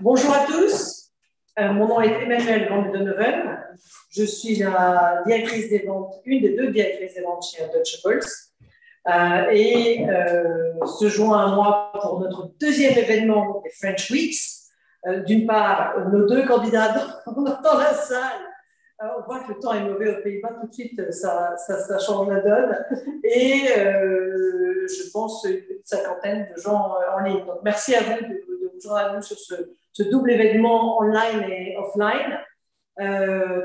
Bonjour à tous, mon nom est Emmanuelle Van Donoven. Je suis la directrice des ventes, une des deux directrices des ventes chez Untouchables. Se joint à moi pour notre deuxième événement des French Weeks. D'une part, nos deux candidats dans la salle. On voit que le temps est mauvais aux Pays-Bas, tout de suite, ça change la donne. Et je pense une cinquantaine de gens en ligne. Donc, merci à vous de vous joindre à nous sur ce double événement online et offline.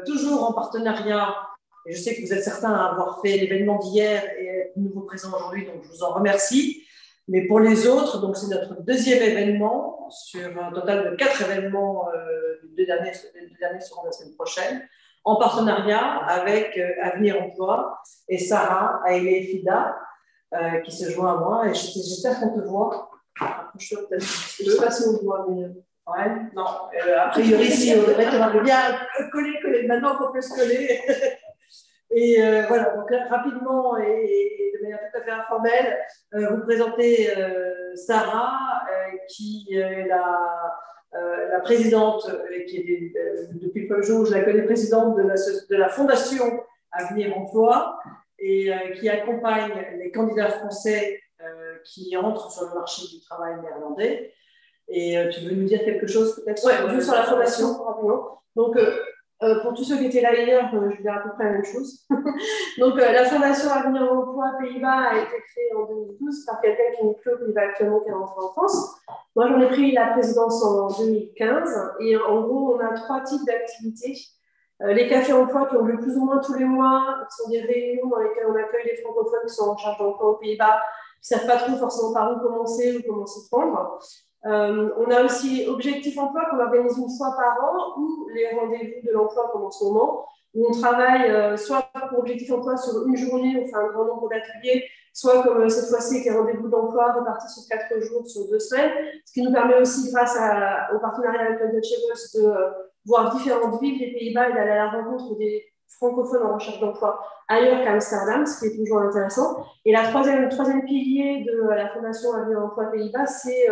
Toujours en partenariat, et je sais que vous êtes certains à avoir fait l'événement d'hier et être nouveau présent aujourd'hui, donc je vous en remercie. Mais pour les autres, donc c'est notre deuxième événement sur un total de 4 événements, les deux derniers seront la semaine prochaine, en partenariat avec Avenir Emploi et Sarah, Aïlé et Fida, qui se joint à moi. Et j'espère qu'on te voit. Je ne sais pas si on te voit, mais... Ouais, non. A priori, si on devrait te voir bien coller. Maintenant, on peut se coller. Et voilà, donc rapidement et de manière tout à fait informelle, vous présentez Sarah, qui est la présidente, qui est depuis le premier jour, je la connais, présidente de la Fondation Avenir Emploi, et qui accompagne les candidats français qui entrent sur le marché du travail néerlandais. Et tu veux nous dire quelque chose peut-être? Oui, juste sur la formation, rapidement. Donc, pour tous ceux qui étaient là hier, je vais dire à peu près la même chose. Donc, la Fondation Avenir Emploi Pays-Bas a été créée en 2012 par quelqu'un qui n'est plus aux Pays-Bas actuellement, qui est rentré en France. Moi, j'en ai pris la présidence en 2015. Et en gros, on a 3 types d'activités. Les cafés emploi qui ont lieu plus ou moins tous les mois, qui sont des réunions dans lesquelles on accueille les francophones qui sont en charge d'emploi aux Pays-Bas, qui ne savent pas trop forcément par où commencer ou comment s'y prendre. On a aussi Objectif Emploi qu'on organise une fois par an, ou les rendez-vous de l'emploi comme en ce moment, où on travaille soit pour Objectif Emploi sur une journée, on fait un grand nombre d'ateliers, soit comme cette fois-ci avec les rendez-vous d'emploi répartis sur 4 jours, sur 2 semaines, ce qui nous permet aussi, grâce au partenariat avec Untouchables, de voir différentes villes des Pays-Bas et d'aller à la rencontre des francophones en recherche d'emploi ailleurs qu'à Amsterdam, ce qui est toujours intéressant. Et le troisième pilier de la Fondation Avenir Emploi Pays-Bas, c'est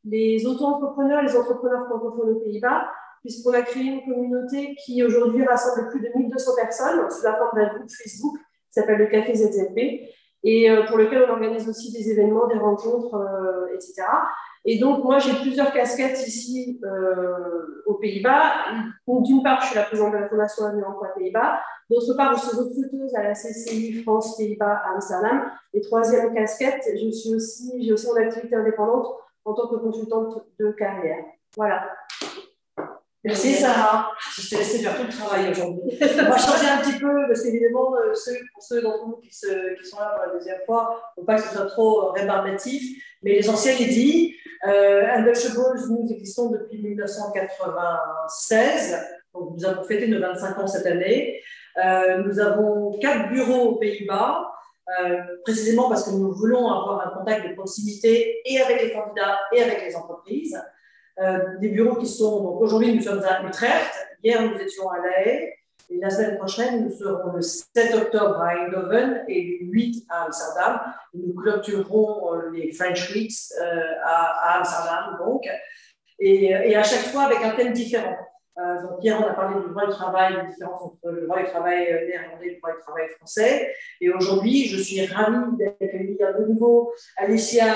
les auto-entrepreneurs, les entrepreneurs francophones aux Pays-Bas, puisqu'on a créé une communauté qui aujourd'hui rassemble plus de 1200 personnes sous la forme d'un groupe Facebook qui s'appelle le Café ZZP, et pour lequel on organise aussi des événements, des rencontres, etc. Et donc, moi, j'ai plusieurs casquettes ici aux Pays-Bas. D'une part, je suis la présidente de la Fondation Avenir Emploi Pays-Bas. D'autre part, je suis recruteuse à la CCI France Pays-Bas à Amsterdam. Et troisième casquette, j'ai aussi mon activité indépendante en tant que consultante de carrière. Voilà. Merci Sarah. Je t'ai laissé faire tout le travail aujourd'hui. On va changer un petit peu, parce qu'évidemment, pour ceux d'entre nous qui sont là pour la deuxième fois, il ne faut pas que ce soit trop rébarbatif, mais les anciens l'ont dit. Untouchables, nous existons depuis 1996, donc nous avons fêté nos 25 ans cette année. Nous avons 4 bureaux aux Pays-Bas. Précisément parce que nous voulons avoir un contact de proximité et avec les candidats et avec les entreprises. Des bureaux qui sont, donc aujourd'hui nous sommes à Utrecht, hier nous étions à La Haye, et la semaine prochaine nous serons le 7 octobre à Eindhoven et le 8 à Amsterdam. Et nous clôturerons les French Weeks à Amsterdam, donc, et à chaque fois avec un thème différent. Donc hier, on a parlé du droit du travail, la différence entre le droit du travail néerlandais et le droit du travail français. Et aujourd'hui, je suis ravie d'accueillir de nouveau Alicia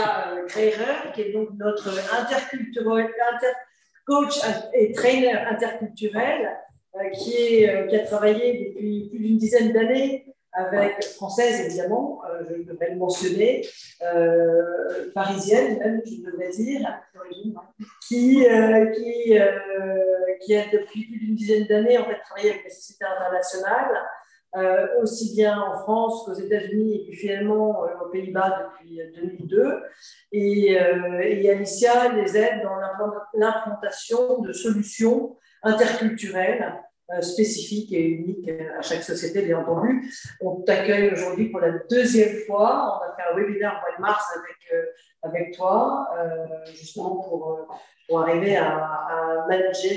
Kreyer, qui est donc notre coach et trainer interculturel, qui a travaillé depuis plus d'une dizaine d'années avec française, évidemment, je devrais le mentionner, parisienne même, je devrais dire, qui a depuis plus d'une dizaine d'années en fait travaillé avec les sociétés internationales, aussi bien en France qu'aux États-Unis et puis finalement aux Pays-Bas depuis 2002. Et Alicia les aide dans l'implantation de solutions interculturelles spécifiques et uniques à chaque société, bien entendu. On t'accueille aujourd'hui pour la deuxième fois. On a fait un webinaire au mois de mars avec toi, justement pour arriver à manager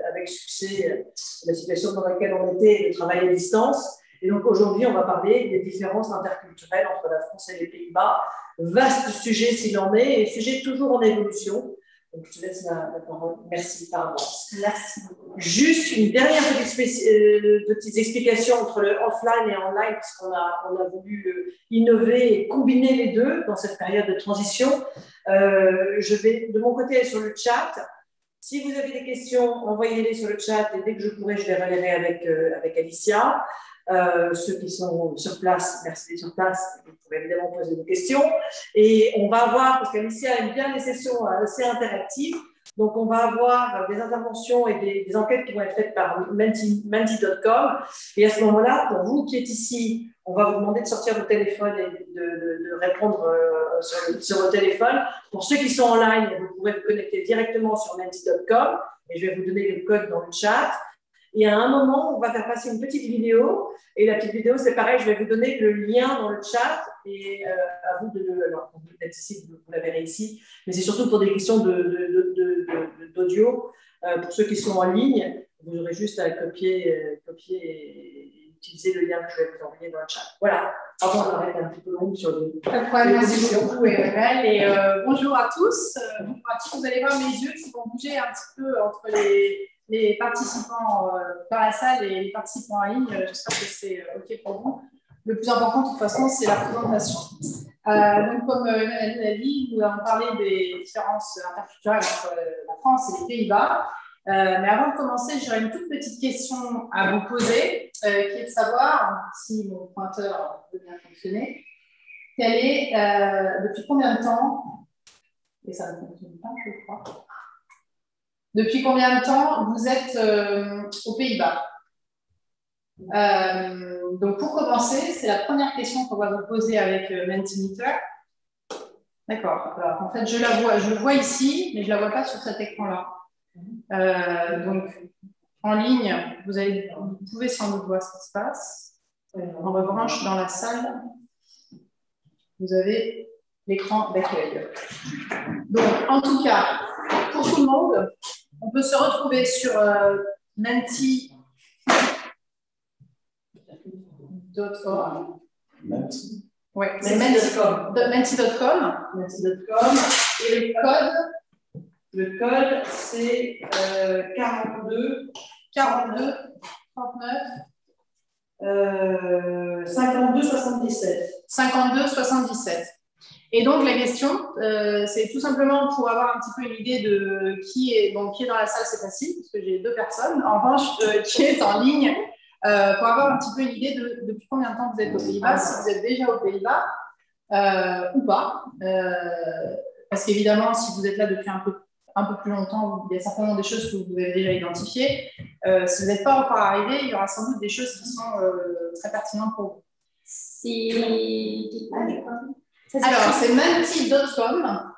avec succès la situation dans laquelle on était et le travail à distance. Et donc aujourd'hui, on va parler des différences interculturelles entre la France et les Pays-Bas. Vaste sujet s'il en est, et sujet toujours en évolution. Donc, je te laisse la parole. Merci par avance. Merci. Juste une dernière petite explication entre le offline et online, parce qu'on a voulu innover et combiner les deux dans cette période de transition. Je vais de mon côté sur le chat. Si vous avez des questions, envoyez-les sur le chat et dès que je pourrai, je les relayerai avec Alicia. Ceux qui sont sur place, merci d'être sur place, vous pouvez évidemment poser des questions. Et on va avoir, parce qu'Alicia aime bien les sessions assez interactives, donc on va avoir des interventions et des enquêtes qui vont être faites par menti.com. Et à ce moment-là, pour vous qui êtes ici, on va vous demander de sortir vos téléphones et de répondre sur vos téléphones. Pour ceux qui sont en ligne, vous pourrez vous connecter directement sur menti.com et je vais vous donner le code dans le chat. Et à un moment, on va faire passer une petite vidéo. Et la petite vidéo, c'est pareil, je vais vous donner le lien dans le chat. Et à vous de le. Alors, peut-être ici, vous la verrez ici. Mais c'est surtout pour des questions d'audio. Pour ceux qui sont en ligne, vous aurez juste à copier et utiliser le lien que je vais vous envoyer dans le chat. Voilà. Avant, on arrête un petit peu long sur les. Pas de problème, merci beaucoup, Emmanuel. Et bonjour à tous. Bonjour à tous. Vous allez voir mes yeux qui vont bouger un petit peu entre les participants dans la salle et les participants en ligne. J'espère que c'est OK pour vous. Le plus important, de toute façon, c'est la présentation. Donc, comme Emmanuel l'a dit, nous allons parler des différences interculturelles entre la France et les Pays-Bas. Mais avant de commencer, j'aurais une toute petite question à vous poser, qui est de savoir, si mon pointeur veut bien fonctionner, depuis combien de temps, et ça ne fonctionne pas, je crois, depuis combien de temps vous êtes aux Pays-Bas? Donc, pour commencer, c'est la première question qu'on va vous poser avec Mentimeter. D'accord. Alors, en fait, je le vois ici, mais je ne la vois pas sur cet écran-là. Donc, en ligne, vous pouvez sans doute voir ce qui se passe. En revanche, dans la salle, vous avez l'écran d'accueil. Donc, en tout cas, pour tout le monde, on peut se retrouver sur menti.org. Oui, c'est menti.com. Et le code, c'est 42 39 52 77. 52 77. Et donc, la question, c'est tout simplement pour avoir un petit peu une idée de qui est dans la salle, c'est facile, parce que j'ai deux personnes. En revanche, qui est en ligne, pour avoir un petit peu une idée de depuis combien de temps vous êtes aux Pays-Bas, si vous êtes déjà aux Pays-Bas ou pas. Parce qu'évidemment, si vous êtes là depuis un peu plus longtemps, il y a certainement des choses que vous avez déjà identifiées. Si vous n'êtes pas encore arrivé, il y aura sans doute des choses qui sont très pertinentes pour vous. Alors, c'est menti.com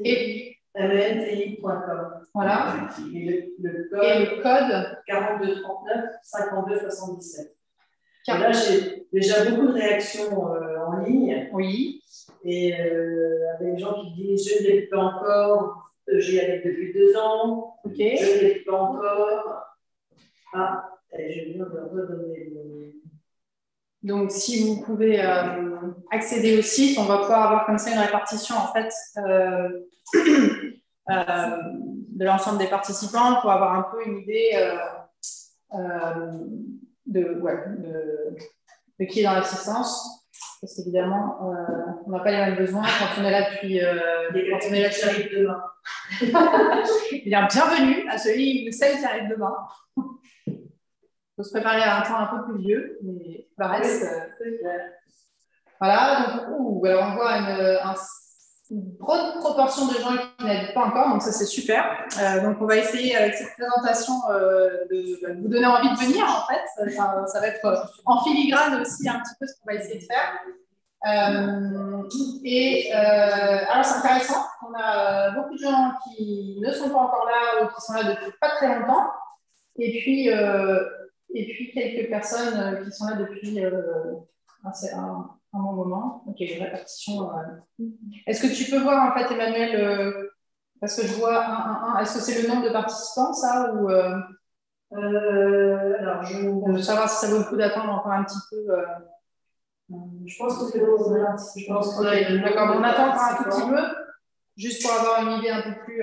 et menti.com. Voilà. Et le code 42 39 52 77. Et là, j'ai déjà beaucoup de réactions en ligne. Oui. Et avec des gens qui disent je ne l'ai pas encore, j'y allais depuis 2 ans, Ok. Je ne l'ai pas encore. Ah, je viens de redonner le. Donc, si vous pouvez accéder au site, on va pouvoir avoir comme ça une répartition en fait de l'ensemble des participants pour avoir un peu une idée de qui est dans l'assistance. Parce qu'évidemment, on n'a pas les mêmes besoins quand on est là depuis. Quand on est là depuis demain. Bien, bienvenue à celui ou celle qui arrive demain. Il faut se préparer à un temps un peu plus vieux, mais le reste. Voilà, donc alors on voit une bonne proportion de gens qui n'habitent pas encore, donc ça c'est super. Donc on va essayer avec cette présentation de vous donner envie de venir en fait. Ça va être en filigrane aussi un petit peu ce qu'on va essayer de faire. Alors c'est intéressant, on a beaucoup de gens qui ne sont pas encore là ou qui sont là depuis pas très longtemps, et puis quelques personnes qui sont là depuis un bon moment. Ok, une répartition. Est-ce que tu peux voir en fait, Emmanuel, parce que je vois 1, est-ce que c'est le nombre de participants, ça ou alors, je veux savoir si ça vaut le coup d'attendre encore un petit peu. Je pense que c'est le nombre de participants. Ok, d'accord, on attend encore un tout petit peu. juste pour avoir une idée un peu plus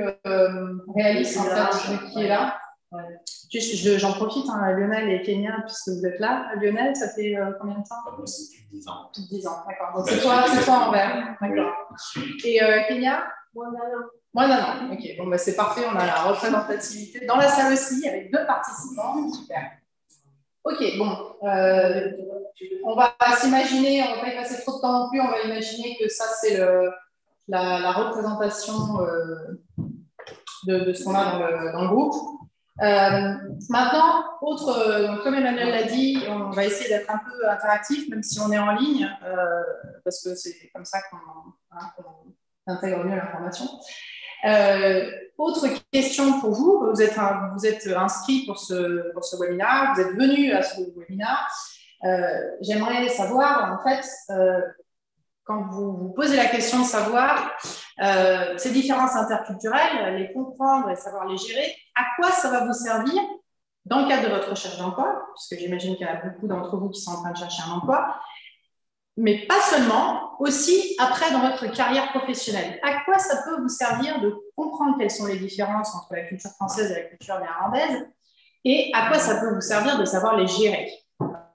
réaliste en fait de qui est là. Juste, j'en profite, hein, Lionel et Kenya, puisque vous êtes là. Lionel, ça fait combien de temps? Moi, c'est plus de 10 ans. Plus de 10 ans, d'accord. Donc c'est toi en vert. D'accord. Et Kenya? Moins d'un an. Moins d'un an. Ok, bon, bah, c'est parfait, on a la représentativité dans la salle aussi, avec 2 participants. Super. Ok, bon. On va s'imaginer, on ne va pas y passer trop de temps non plus, on va imaginer que ça, c'est la représentation de ce qu'on a dans le groupe. Maintenant, comme Emmanuel l'a dit, on va essayer d'être un peu interactif, même si on est en ligne, parce que c'est comme ça qu'on intègre mieux l'information. Autre question pour vous, vous êtes inscrit pour ce webinaire, vous êtes venu à ce webinaire. J'aimerais savoir, en fait, quand vous posez la question de savoir ces différences interculturelles, les comprendre et savoir les gérer, à quoi ça va vous servir dans le cadre de votre recherche d'emploi, puisque j'imagine qu'il y en a beaucoup d'entre vous qui sont en train de chercher un emploi, mais pas seulement, aussi après dans votre carrière professionnelle. À quoi ça peut vous servir de comprendre quelles sont les différences entre la culture française et la culture néerlandaise, et à quoi ça peut vous servir de savoir les gérer.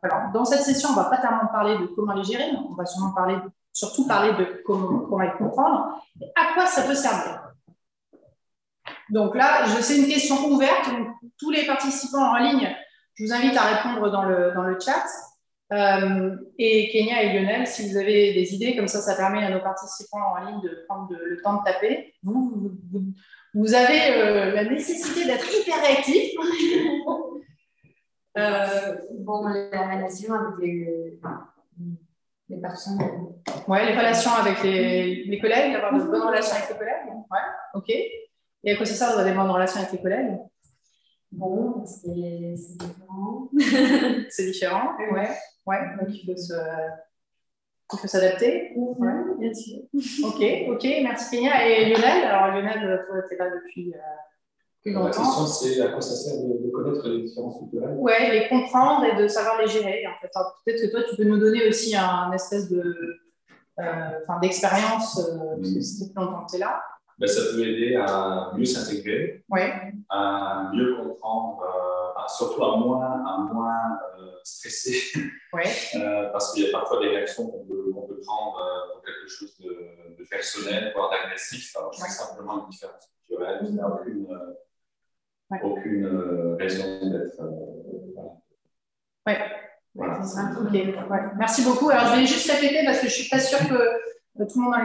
Alors, dans cette session, on ne va pas tellement parler de comment les gérer, mais on va surtout parler de comment les comprendre, et à quoi ça peut servir. Donc là, c'est une question ouverte, donc tous les participants en ligne, je vous invite à répondre dans le chat. Et Kenya et Lionel, si vous avez des idées, comme ça permet à nos participants en ligne de prendre le temps de taper. Vous avez la nécessité d'être hyper réactif. Bon, la relation avec les personnes. Ouais, les relations avec les collègues, avoir de bonnes relations avec les collègues. Ouais, ok. Et à quoi ça sert d'avoir des bonnes relations avec les collègues? Bon, c'est différent. C'est différent, ouais. Ouais, donc il faut s'adapter. Ouais, bien sûr. Ok, merci Kenya. Et Lionel, alors Lionel, toi, tu es là depuis plus longtemps. La question, c'est à quoi ça sert de connaître les différences culturelles? Ouais, les comprendre et de savoir les gérer. En fait, peut-être que toi, tu peux nous donner aussi un espèce d'expérience, parce que c'était plus longtemps que tu es là. Ben, ça peut aider à mieux s'intégrer, à mieux comprendre, surtout à moins stresser, parce qu'il y a parfois des réactions qu'on peut prendre pour quelque chose de personnel, voire d'agressif. Alors, c'est simplement une différence culturelle, il n'y a aucune raison d'être. Voilà. Okay. Merci beaucoup. Alors, je vais juste répéter parce que je ne suis pas sûre que tout le monde a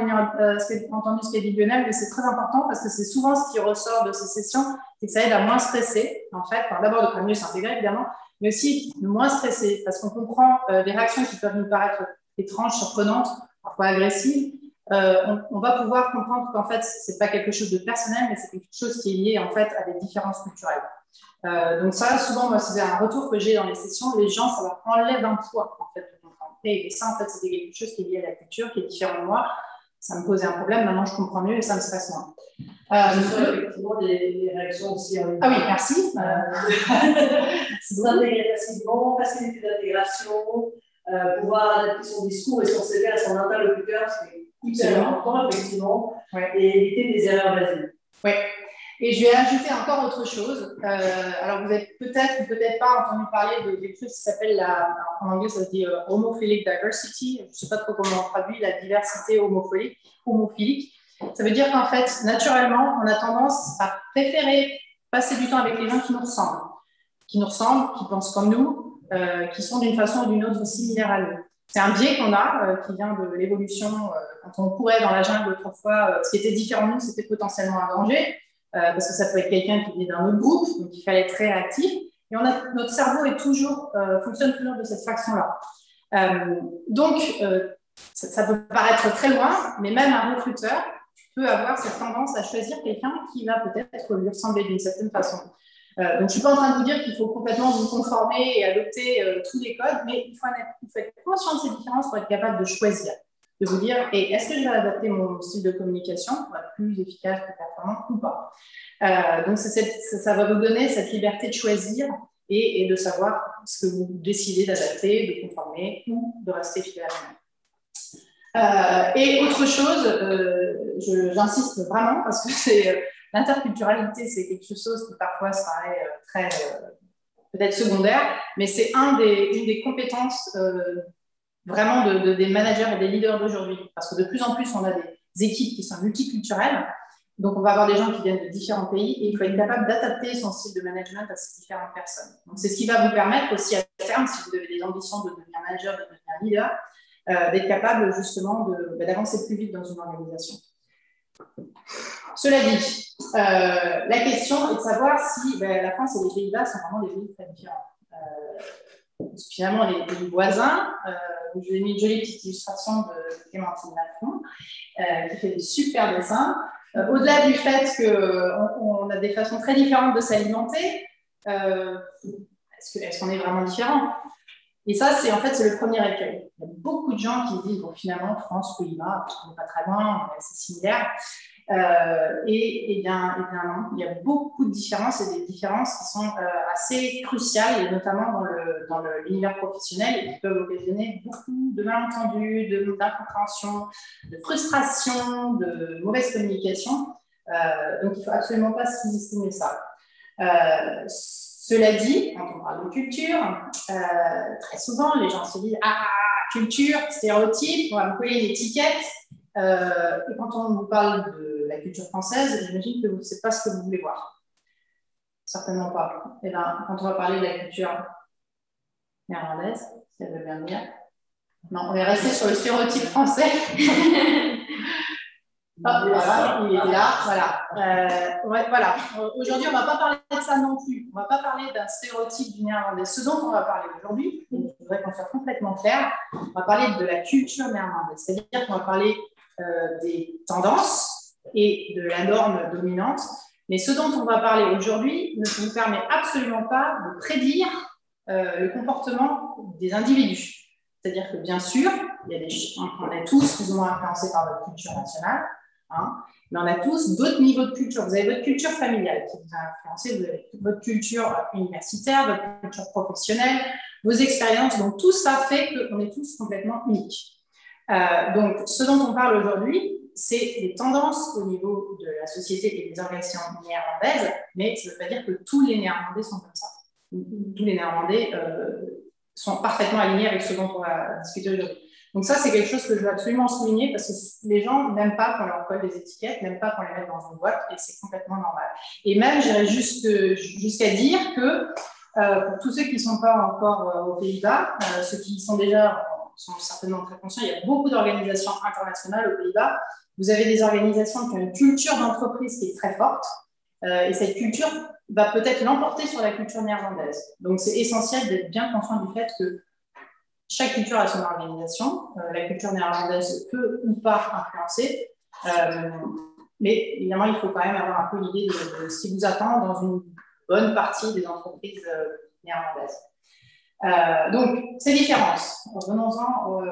entendu ce qu'a dit Lionel, mais c'est très important parce que c'est souvent ce qui ressort de ces sessions, c'est que ça aide à moins stresser, en fait. Enfin, d'abord, de mieux s'intégrer, évidemment, mais aussi de moins stresser parce qu'on comprend des réactions qui peuvent nous paraître étranges, surprenantes, parfois agressives. On va pouvoir comprendre qu'en fait, ce n'est pas quelque chose de personnel, mais c'est quelque chose qui est lié en fait à des différences culturelles. Donc ça, souvent, moi, c'est un retour que j'ai dans les sessions, les gens, ça leur enlève un poids, en fait, de comprendre. Et ça, en fait, c'était quelque chose qui est lié à la culture, qui est différent de moi. Ça me posait un problème, maintenant je comprends mieux et ça me stresse moins. Effectivement, des réactions aussi. Ah oui, merci. S'intégrer facilement, facilité d'intégration, pouvoir adapter son discours et son CV à son interlocuteur, c'est hyper important, effectivement, et éviter des erreurs basiques. Oui. Et je vais ajouter encore autre chose. Alors, vous avez peut-être ou peut-être pas entendu parler de quelque chose qui s'appelle, en anglais, ça se dit homophilic diversity. Je ne sais pas trop comment on traduit la diversité homophilique. Ça veut dire qu'en fait, naturellement, on a tendance à préférer passer du temps avec les gens qui nous ressemblent, qui pensent comme nous, qui sont d'une façon ou d'une autre similaires à nous. C'est un biais qu'on a, qui vient de l'évolution. Quand on courait dans la jungle autrefois, ce qui était différent de nous, c'était potentiellement un danger. Parce que ça peut être quelqu'un qui vient d'un autre groupe, donc il fallait être très réactif. Et notre cerveau fonctionne toujours de cette façon-là. Donc, ça peut paraître très loin, mais même un recruteur peut avoir cette tendance à choisir quelqu'un qui va peut-être lui ressembler d'une certaine façon. Donc, je ne suis pas en train de vous dire qu'il faut complètement vous conformer et adopter tous les codes, mais il faut être conscient de ces différences pour être capable de choisir. De vous dire, est-ce que je vais adapter mon style de communication pour être plus efficace, plus performant ou pas. Donc, ça va vous donner cette liberté de choisir et de savoir ce que vous décidez d'adapter, de conformer ou de rester fidèle à vous-même. Et autre chose, j'insiste vraiment parce que c'est l'interculturalité, c'est quelque chose qui parfois paraît très peut-être secondaire, mais c'est une des compétences vraiment des managers et des leaders d'aujourd'hui. Parce que de plus en plus, on a des équipes qui sont multiculturelles. Donc, on va avoir des gens qui viennent de différents pays et il faut être capable d'adapter son style de management à ces différentes personnes. Donc, c'est ce qui va vous permettre aussi à terme, si vous avez des ambitions de devenir manager, de devenir leader, d'être capable justement d'avancer plus vite dans une organisation. Cela dit, la question est de savoir si la France et les Pays-Bas sont vraiment des pays très différents. Finalement, les pays voisins, je vous ai mis une jolie petite illustration de Clémentine Lafont, qui fait des super dessins. Au-delà du fait qu'on a des façons très différentes de s'alimenter, est-ce qu'on est vraiment différents? Et ça, c'est le premier écueil. Il y a beaucoup de gens qui disent, bon, finalement, France, Pays-Bas, on n'est pas très loin, c'est similaire. Et bien non, il y a beaucoup de différences et des différences qui sont assez cruciales, et notamment dans l'univers professionnel, et qui peuvent occasionner beaucoup de malentendus, d'incompréhension, de frustration, de mauvaise communication. Donc, il ne faut absolument pas sous-estimer ça. Cela dit, quand on parle de culture, très souvent, les gens se disent « Ah, culture, stéréotype, on va me coller une étiquette ». Et quand on vous parle de la culture française, j'imagine que vous ne savez pas ce que vous voulez voir. Certainement pas. Et bien, quand on va parler de la culture néerlandaise, si elle veut bien dire. Non, on est resté sur le stéréotype français. Voilà, il est là, voilà. Voilà. Aujourd'hui, on ne va pas parler de ça non plus. On ne va pas parler d'un stéréotype du néerlandais. Ce dont on va parler aujourd'hui, je voudrais qu'on soit complètement clair, on va parler de la culture néerlandaise. C'est-à-dire qu'on va parler des tendances et de la norme dominante. Mais ce dont on va parler aujourd'hui ne nous permet absolument pas de prédire le comportement des individus. C'est-à-dire que, bien sûr, on est tous plus ou moins influencés par notre culture nationale, mais on a tous d'autres niveaux de culture. Vous avez votre culture familiale qui vous a influencé, vous avez votre culture universitaire, votre culture professionnelle, vos expériences. Donc, tout ça fait qu'on est tous complètement uniques. Donc, ce dont on parle aujourd'hui, c'est les tendances au niveau de la société et des organisations néerlandaises, mais ça ne veut pas dire que tous les Néerlandais sont comme ça. Tous les Néerlandais sont parfaitement alignés avec ce dont on va discuter aujourd'hui. Donc ça, c'est quelque chose que je veux absolument souligner parce que les gens n'aiment pas qu'on leur colle des étiquettes, n'aiment pas qu'on les mette dans une boîte et c'est complètement normal. Et même, j'irais jusqu'à dire que pour tous ceux qui ne sont pas encore aux Pays-Bas, ceux qui y sont déjà sont certainement très conscients, il y a beaucoup d'organisations internationales aux Pays-Bas. Vous avez des organisations qui ont une culture d'entreprise qui est très forte et cette culture va peut-être l'emporter sur la culture néerlandaise. Donc, c'est essentiel d'être bien conscient du fait que chaque culture a son organisation. La culture néerlandaise peut ou pas influencer. Mais évidemment, il faut quand même avoir un peu l'idée de ce qui vous attend dans une bonne partie des entreprises néerlandaises. Donc, ces différences. Revenons-en au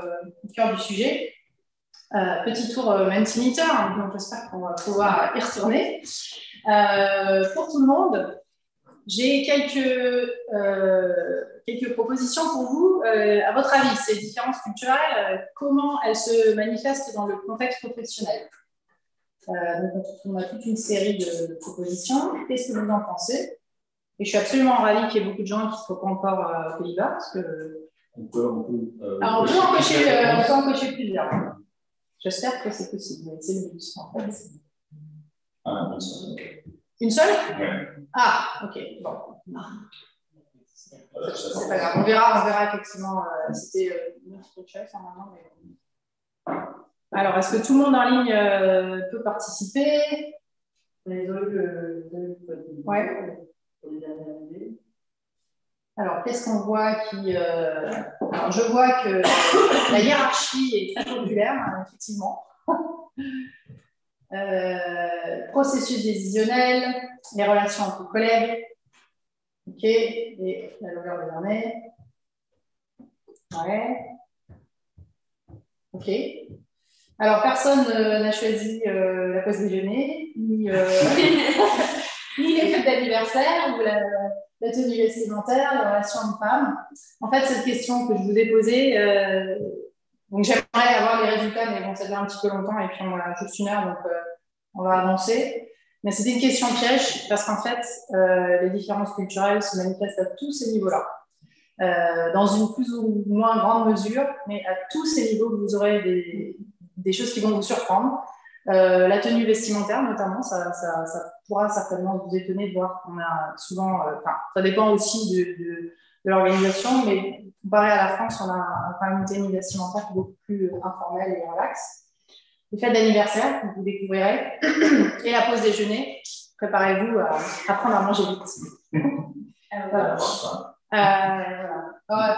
cœur du sujet. Petit tour Mentimeter, donc j'espère qu'on va pouvoir y retourner. Pour tout le monde, j'ai quelques propositions pour vous. À votre avis, ces différences culturelles, comment elles se manifestent dans le contexte professionnel? Donc, on a toute une série de propositions. Qu'est-ce que vous en pensez? Et je suis absolument ravie qu'il y ait beaucoup de gens qui ne soient pas encore aux Pays-Bas, parce que... On peut en cocher plusieurs. J'espère que c'est possible. C'est le but. En fait. Une seule? Ah, ok. Bon. C'est pas grave. On verra effectivement. C'était notre chef normalement. Mais... Alors, est-ce que tout le monde en ligne peut participer? Ouais. Alors, qu'est-ce qu'on voit qui... Alors, je vois que la hiérarchie est très populaire, effectivement. Processus décisionnel, les relations entre collègues. OK. Et la longueur de journée. Ouais. OK. Alors, personne n'a choisi la pause déjeuner, ni les fêtes d'anniversaire, ou la tenue vestimentaire, les relations hommes-femmes. En fait, cette question que je vous ai posée, Donc, j'aimerais avoir les résultats, mais bon, ça dure un petit peu longtemps et puis on a juste 1 heure, donc on va avancer. Mais c'était une question piège parce qu'en fait, les différences culturelles se manifestent à tous ces niveaux-là. Dans une plus ou moins grande mesure, mais à tous ces niveaux, vous aurez des choses qui vont vous surprendre. La tenue vestimentaire, notamment, ça pourra certainement vous étonner de voir qu'on a souvent... ça dépend aussi de l'organisation, mais comparé à la France, on a quand même une tenue vestimentaire qui est beaucoup plus informelle et relaxe. Les fêtes d'anniversaire, vous découvrirez, et la pause déjeuner, préparez-vous à prendre à manger vite. Voilà.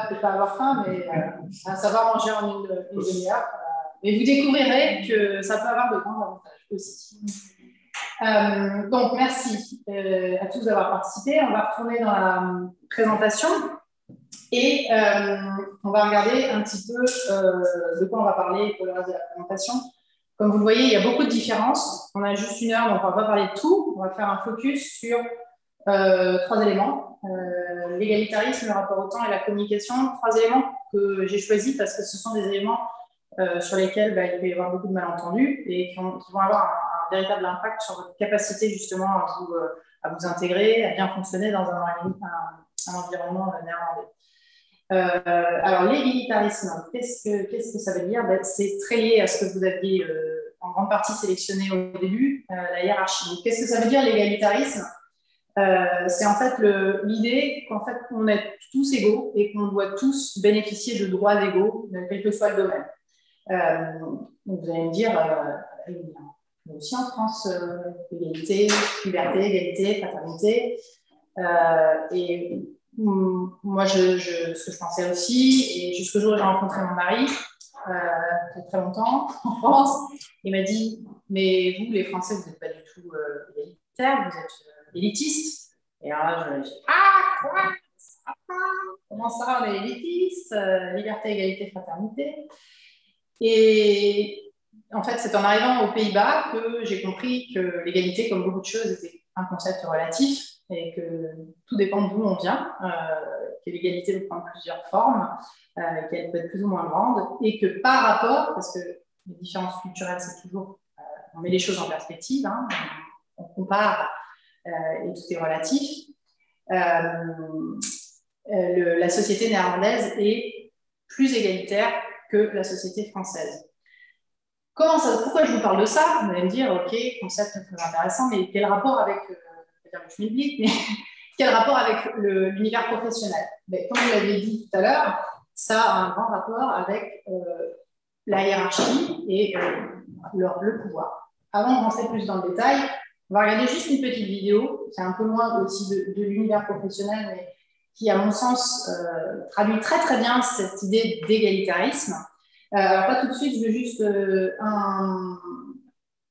Peut-être pas avoir faim, mais à savoir manger en une demi-heure. Mais vous découvrirez que ça peut avoir de grands avantages aussi. Donc, merci à tous d'avoir participé. On va retourner dans la présentation et on va regarder un petit peu de quoi on va parler pour le reste de la présentation. Comme vous le voyez, il y a beaucoup de différences. On a juste 1 heure, donc on ne va pas parler de tout. On va faire un focus sur 3 éléments. L'égalitarisme, le rapport au temps et la communication. 3 éléments que j'ai choisis parce que ce sont des éléments sur lesquels il peut y avoir beaucoup de malentendus et qui vont avoir un véritable impact sur votre capacité justement à vous intégrer, à bien fonctionner dans un environnement néerlandais. Alors, l'égalitarisme, qu'est-ce que ça veut dire? C'est très lié à ce que vous aviez en grande partie sélectionné au début, la hiérarchie. Qu'est-ce que ça veut dire l'égalitarisme? C'est en fait l'idée qu'en fait, on est tous égaux et qu'on doit tous bénéficier de droits égaux, quel que soit le domaine. Donc vous allez me dire, mais aussi en France, égalité, liberté, égalité, fraternité. Et moi, ce que je pensais aussi, et jusqu'au jour où j'ai rencontré mon mari, il y a très longtemps, en France, il m'a dit, mais vous, les Français, vous n'êtes pas du tout égalitaires, vous êtes élitistes. Et alors là, je me dis, quoi? Comment ça, on est élitistes? Liberté, égalité, fraternité. Et en fait, c'est en arrivant aux Pays-Bas que j'ai compris que l'égalité, comme beaucoup de choses, était un concept relatif et que tout dépend d'où on vient, que l'égalité peut prendre plusieurs formes, qu'elle peut être plus ou moins grande, et que par rapport, parce que les différences culturelles, c'est toujours, on met les choses en perspective, hein, on compare et tout est relatif, la société néerlandaise est plus égalitaire que la société française. Pourquoi je vous parle de ça? Vous allez me dire, ok, concept très intéressant, mais quel rapport avec le schmilblick, mais quel rapport avec l'univers professionnel? Comme vous l'avez dit tout à l'heure, ça a un grand rapport avec la hiérarchie et le pouvoir. Avant de rentrer plus dans le détail, on va regarder juste une petite vidéo, c'est un peu moins aussi de l'univers professionnel, mais qui, à mon sens, traduit très très bien cette idée d'égalitarisme. Alors, pas tout de suite, je veux juste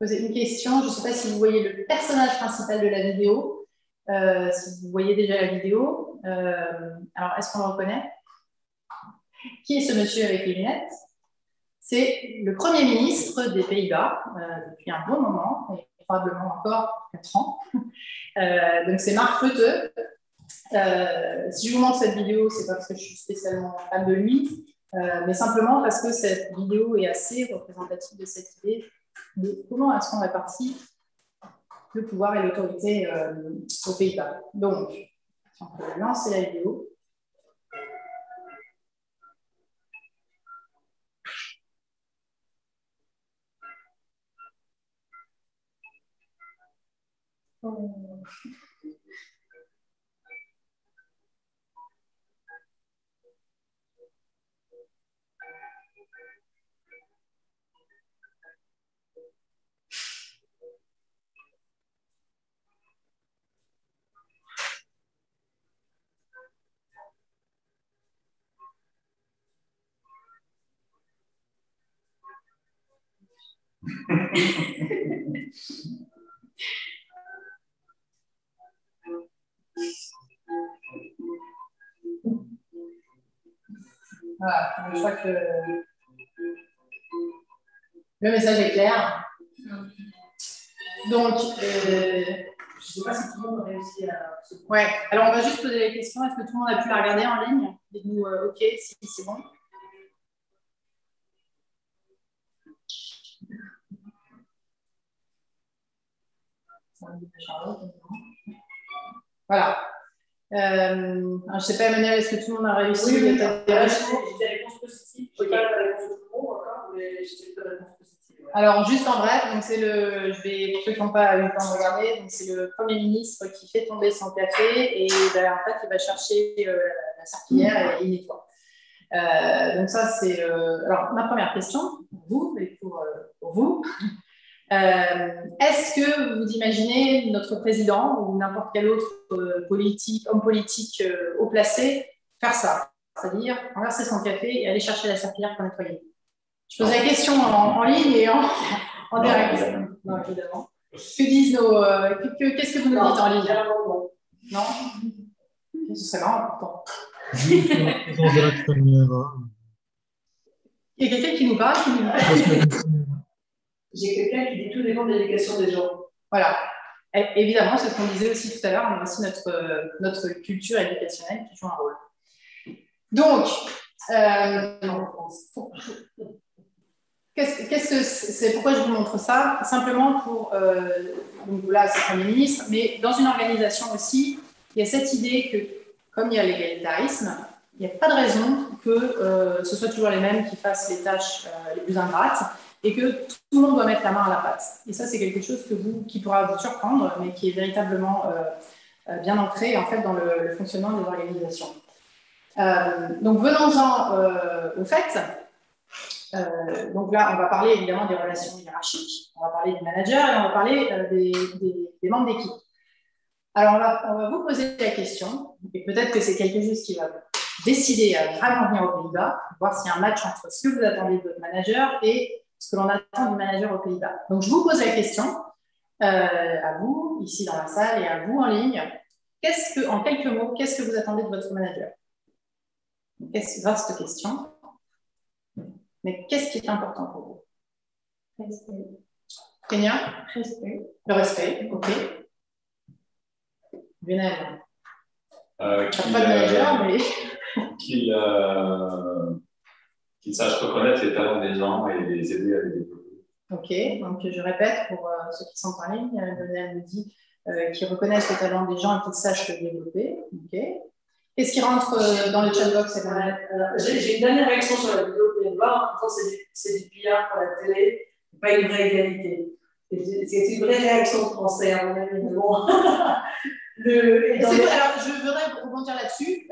poser une question. Je ne sais pas si vous voyez le personnage principal de la vidéo, si vous voyez déjà la vidéo. Alors, est-ce qu'on le reconnaît? Qui est ce monsieur avec les lunettes? C'est le Premier ministre des Pays-Bas depuis un bon moment, et probablement encore 4 ans. Donc, c'est Mark Rutte. Si je vous montre cette vidéo, ce n'est pas parce que je suis spécialement fan de lui, mais simplement parce que cette vidéo est assez représentative de cette idée de comment est-ce qu'on répartit le pouvoir et l'autorité aux Pays-Bas. Donc, on peut lancer la vidéo. Voilà, je crois que le message est clair. Donc, je ne sais pas si tout le monde a réussi à... Ouais, alors on va juste poser la question, est-ce que tout le monde a pu la regarder en ligne? Dites-nous OK, si c'est bon. Voilà. Je ne sais pas, Emmanuel, est-ce que tout le monde a réussi? Oui, j'ai des réponses positives. Je n'ai pas la réponse de tout le monde encore, mais j'ai des réponses positives. Ouais. Alors, juste en bref, donc c'est pour ceux qui n'ont pas eu le temps de regarder, donc c'est le Premier ministre qui fait tomber son café et ben, en fait, il va chercher la serpillière et il nettoie. Donc ça, c'est... alors, ma première question pour vous et pour vous. Est-ce que vous imaginez notre président ou n'importe quel autre homme politique haut placé faire ça? C'est-à-dire renverser son café et aller chercher la serpillière pour nettoyer. Je pose la question en ligne et en direct. Non, évidemment. Que disent nos... qu'est-ce que vous nous dites en ligne? Non. Ce serait marrant, pourtant. Oui, de la caméra. Il y a quelqu'un qui nous parle, J'ai quelqu'un qui dit tout dépend de l'éducation des gens. Voilà. Et, évidemment, c'est ce qu'on disait aussi tout à l'heure, on a aussi notre culture éducationnelle qui joue un rôle. Donc, pourquoi je vous montre ça? Simplement pour, donc là, c'est le Premier ministre, mais dans une organisation aussi, il y a cette idée que, comme il y a l'égalitarisme, il n'y a pas de raison que ce soit toujours les mêmes qui fassent les tâches les plus ingrates et que tout le monde doit mettre la main à la pâte. Et ça, c'est quelque chose qui pourra vous surprendre, mais qui est véritablement bien ancré en fait, dans le fonctionnement des organisations. Donc, venons-en au fait. Donc là, on va parler évidemment des relations hiérarchiques, on va parler des managers et on va parler des membres d'équipe. Alors, on va vous poser la question, et peut-être que c'est quelque chose qui va décider à vraiment venir aux Pays-Bas, voir s'il y a un match entre ce que vous attendez de votre manager et ce que l'on attend du manager aux Pays-Bas. Donc, je vous pose la question, à vous, ici dans la salle, et à vous en ligne. En quelques mots, qu'est-ce que vous attendez de votre manager? Vaste question. Mais qu'est-ce qui est important pour vous? Respect. Kenya? Respect. Le respect, ok. Lionel? Pas de manager, mais... Qu'il sache reconnaître les talents des gens et les aider à les développer. Ok, donc je répète pour ceux qui sont en ligne, Lionel nous dit qu'ils reconnaissent les talents des gens et qu'ils sachent les développer. Ok. Qu'est-ce qui rentre dans le chatbox? J'ai une dernière réaction sur la vidéo que vous voir. En fait, c'est du PR pour la télé, pas une vraie égalité. C'est une vraie réaction française, à mon avis. Bon. Alors, je voudrais rebondir là-dessus.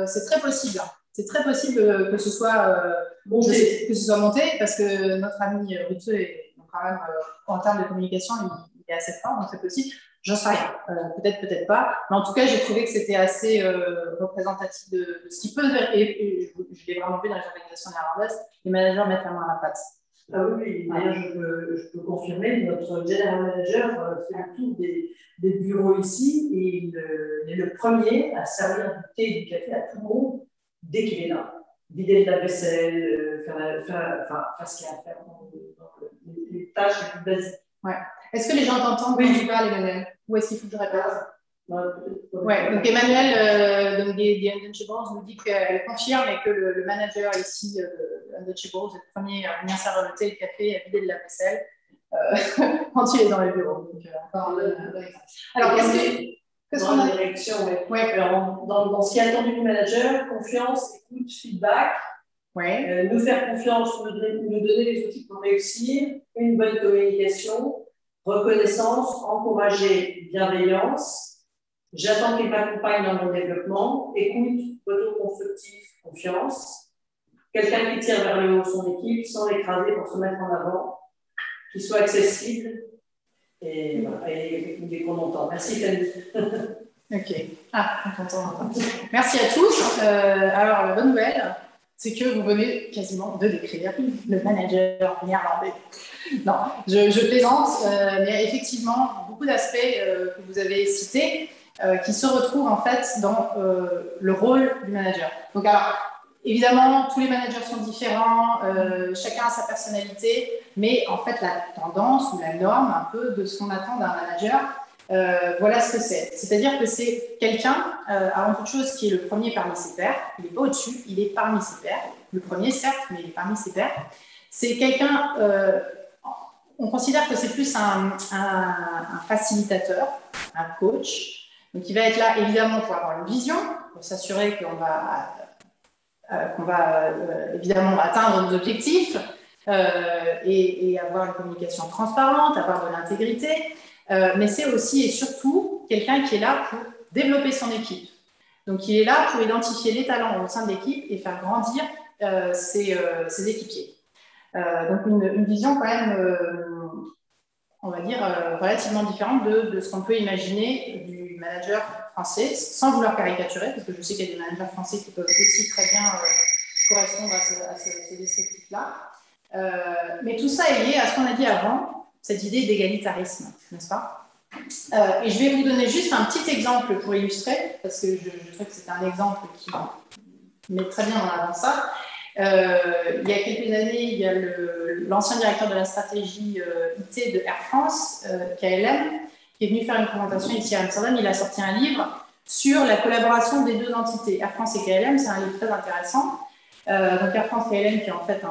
C'est très possible. C'est très possible que ce soit monté, parce que notre ami Rutte est quand même, en termes de communication, il est assez fort, donc c'est possible. J'en sais rien, peut-être pas, mais en tout cas, j'ai trouvé que c'était assez représentatif de ce qui peut, et je l'ai vraiment vu dans les organisations néerlandaises, les managers mettent la main à la pâte. Ah oui, d'ailleurs, je peux confirmer, notre general manager fait le tour des bureaux ici, et il est le premier à servir du thé et du café à tout le monde dès qu'il est là. Vider de la vaisselle, faire ce qu'il y a à faire dans les tâches les plus basiques. Ouais. Est-ce que les gens t'entendent quand tu parles, Emmanuel? Ou est-ce qu'il faut que je répète? Ouais, donc Emmanuel, des Untouchables, nous dit qu'elle confirme et que le manager ici, Untouchables, est le premier à venir servir le thé et le café et à vider de la vaisselle quand il est dans le bureau. Donc, alors, qu'est-ce qu'on a dans direction, ouais. Alors, dans ce qui est attendu du manager, confiance, écoute, feedback. Ouais. Nous faire confiance, nous donner les outils pour réussir, une bonne communication, reconnaissance, encourager, bienveillance. J'attends qu'il m'accompagne dans mon développement, écoute, retour constructif, confiance. Quelqu'un qui tire vers le haut son équipe sans l'écraser pour se mettre en avant, qui soit accessible et qu'on entend. Merci Fanny. Ok. On t'entend. Merci à tous. Alors, la bonne nouvelle, c'est que vous venez quasiment de décrire le manager néerlandais. Non, je plaisante, mais effectivement, beaucoup d'aspects que vous avez cités qui se retrouvent en fait dans le rôle du manager. Donc, alors, évidemment, tous les managers sont différents, chacun a sa personnalité, mais en fait, la tendance ou la norme un peu de ce qu'on attend d'un manager, voilà ce que c'est. C'est-à-dire que c'est quelqu'un, avant toute chose, qui est le premier parmi ses pairs. Il n'est pas au-dessus, il est parmi ses pairs. Le premier, certes, mais il est parmi ses pairs. C'est quelqu'un, on considère que c'est plus un facilitateur, un coach. Donc, il va être là, évidemment, pour avoir une vision, pour s'assurer qu'on va, évidemment atteindre nos objectifs et avoir une communication transparente, avoir de l'intégrité. Mais c'est aussi et surtout quelqu'un qui est là pour développer son équipe. Donc, il est là pour identifier les talents au sein de l'équipe et faire grandir ses équipiers. Donc, une vision quand même, on va dire, relativement différente de ce qu'on peut imaginer du manager français, sans vouloir caricaturer, parce que je sais qu'il y a des managers français qui peuvent aussi très bien correspondre à ce descriptif-là. Mais tout ça est lié à ce qu'on a dit avant, cette idée d'égalitarisme, n'est-ce pas? Et je vais vous donner juste un petit exemple pour illustrer, parce que je trouve que c'est un exemple qui met très bien en avant ça. Il y a quelques années, il y a l'ancien directeur de la stratégie IT de Air France, KLM, qui est venu faire une présentation ici à Amsterdam. Il a sorti un livre sur la collaboration des deux entités, Air France et KLM. C'est un livre très intéressant. Donc Air France KLM, qui est en fait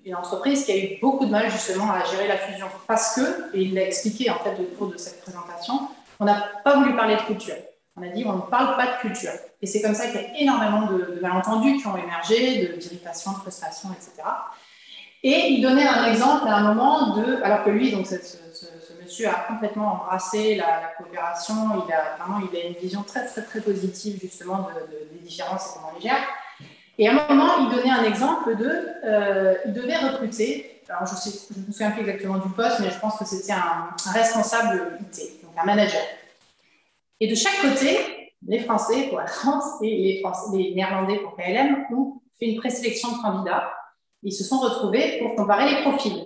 une entreprise qui a eu beaucoup de mal justement à gérer la fusion parce que, et il l'a expliqué en fait au cours de cette présentation, on n'a pas voulu parler de culture. On a dit on ne parle pas de culture. Et c'est comme ça qu'il y a énormément de malentendus qui ont émergé, d'irritations, de frustrations, etc. Et il donnait un exemple à un moment alors que lui, donc ce monsieur a complètement embrassé la coopération, il a une vision très très très positive justement des différences et comment on les gère. Et à un moment, il donnait un exemple il devait recruter, alors je ne me souviens plus exactement du poste, mais je pense que c'était un responsable IT, donc un manager. Et de chaque côté, les Français pour la France et les Néerlandais pour KLM ont fait une présélection de candidats. Ils se sont retrouvés pour comparer les profils.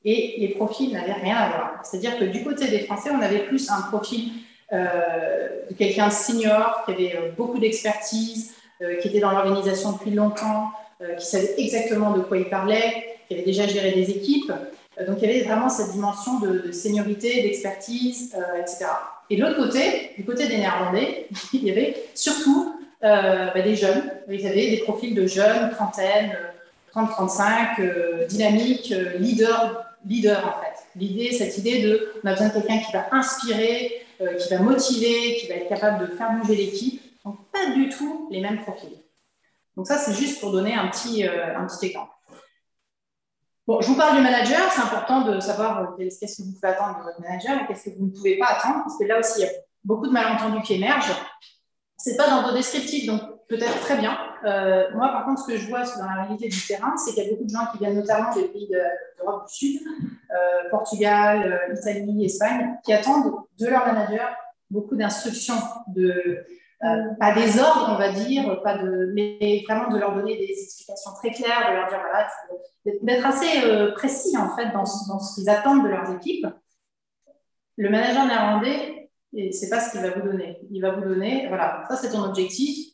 Et les profils n'avaient rien à voir. C'est-à-dire que du côté des Français, on avait plus un profil de quelqu'un de senior, qui avait beaucoup d'expertise, qui était dans l'organisation depuis longtemps, qui savait exactement de quoi il parlait, qui avait déjà géré des équipes. Donc, il y avait vraiment cette dimension de seniorité, d'expertise, etc. Et de l'autre côté, du côté des Néerlandais, il y avait surtout des jeunes. Ils avaient des profils de jeunes, trentaine, 30-35, dynamiques, leaders en fait. Cette idée on a besoin de quelqu'un qui va inspirer, qui va motiver, qui va être capable de faire bouger l'équipe. Donc, pas du tout les mêmes profils. Donc ça, c'est juste pour donner un petit exemple. Bon, je vous parle du manager, c'est important de savoir qu'est-ce que vous pouvez attendre de votre manager et qu'est-ce que vous ne pouvez pas attendre, parce que là aussi, il y a beaucoup de malentendus qui émergent. Ce n'est pas dans vos descriptifs, donc peut-être très bien. Moi, par contre, ce que je vois dans la réalité du terrain, c'est qu'il y a beaucoup de gens qui viennent notamment des pays d'Europe du Sud, Portugal, Italie, Espagne, qui attendent de leur manager beaucoup d'instructions, pas des ordres, on va dire, mais vraiment de leur donner des explications très claires, de leur dire, voilà, d'être assez précis, en fait, dans ce qu'ils attendent de leurs équipes. Le manager néerlandais, ce n'est pas ce qu'il va vous donner. Il va vous donner, voilà, ça c'est ton objectif,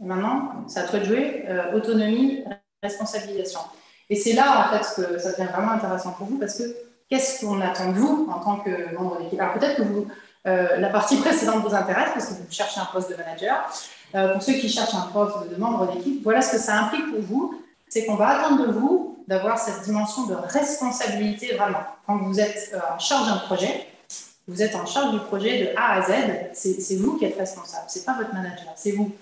et maintenant, c'est à toi de jouer, autonomie, responsabilisation. Et c'est là, en fait, que ça devient vraiment intéressant pour vous, parce que qu'est-ce qu'on attend de vous en tant que membre d'équipe? Alors peut-être que la partie précédente vous intéresse parce que vous cherchez un poste de manager. Pour ceux qui cherchent un poste de membre d'équipe, voilà ce que ça implique pour vous, c'est qu'on va attendre de vous d'avoir cette dimension de responsabilité vraiment. Quand vous êtes en charge d'un projet, vous êtes en charge du projet de A à Z, c'est vous qui êtes responsable, c'est pas votre manager, c'est vous.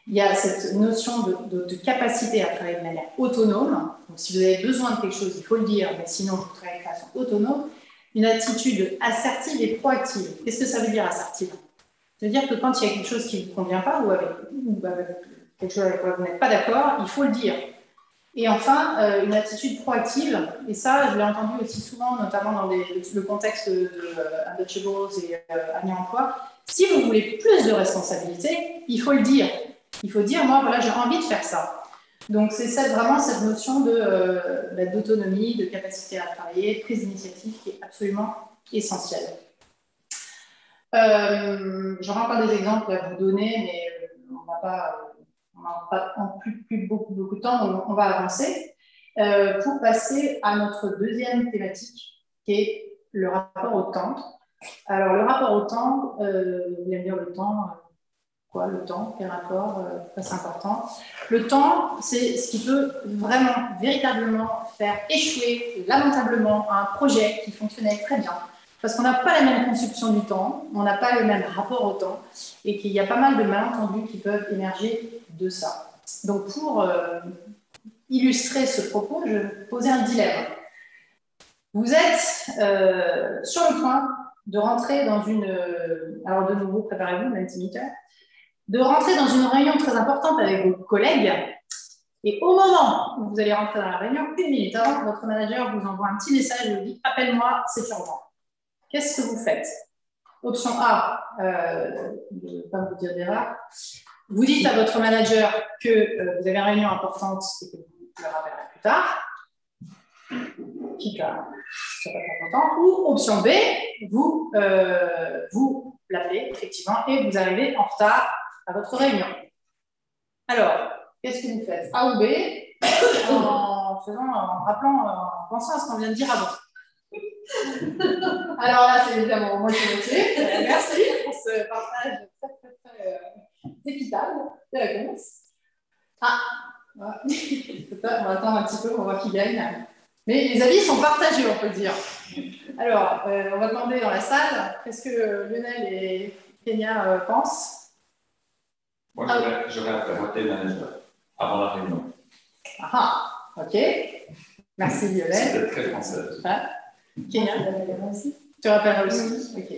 Il y a cette notion de capacité à travailler de manière autonome. Donc, si vous avez besoin de quelque chose, il faut le dire, mais sinon, vous travaillez de façon autonome. Une attitude assertive et proactive. Qu'est-ce que ça veut dire assertive? Ça veut dire que quand il y a quelque chose qui ne vous convient pas ou avec quelque chose avec quoi vous n'êtes pas d'accord, il faut le dire. Et enfin, une attitude proactive, et ça, je l'ai entendu aussi souvent, notamment dans le contexte de Untouchables et Avenir Emploi. Si vous voulez plus de responsabilité, il faut le dire. Il faut dire, moi, voilà, j'ai envie de faire ça. Donc, c'est vraiment cette notion d'autonomie, de capacité à travailler, de prise d'initiative qui est absolument essentielle. J'aurai encore des exemples à vous donner, mais on n'a pas plus beaucoup de temps, donc on va avancer pour passer à notre deuxième thématique, qui est le rapport au temps. Alors, le rapport au temps, vous allez me dire le temps, Quoi, le temps, quel rapport, pourquoi c'est important? Le temps, c'est ce qui peut vraiment, véritablement faire échouer lamentablement un projet qui fonctionnait très bien. Parce qu'on n'a pas la même conception du temps, on n'a pas le même rapport au temps, et qu'il y a pas mal de malentendus qui peuvent émerger de ça. Donc pour illustrer ce propos, je vais poser un dilemme. Vous êtes sur le point de rentrer dans une... alors de nouveau, préparez-vous, même timideur, de rentrer dans une réunion très importante avec vos collègues, et au moment où vous allez rentrer dans la réunion, 1 minute avant, votre manager vous envoie un petit message et vous dit « Appelle-moi, c'est urgent ». Qu'est-ce que vous faites? Option A, je ne vais pas vous dire d'erreur, vous dites à votre manager que vous avez une réunion importante et que vous le rappellerez plus tard, quitte à ne pas très content, ou option B, vous l'appelez effectivement et vous arrivez en retard à votre réunion. Alors, qu'est-ce que vous faites? A ou B, en pensant à ce qu'on vient de dire avant. Alors là, c'est évidemment moi qui noté. Merci pour ce partage très équitable de réponse. Ah, voilà. On va attendre un petit peu pour voir qui gagne. Mais les avis sont partagés, on peut dire. Alors, on va demander dans la salle, qu'est-ce que Lionel et Kenya pensent? Moi, j'aurais appelé le manager avant la réunion. Ah, ok. Merci Lionel. C'était très français. Ah. Kenya, tu rappelleras aussi? Ok.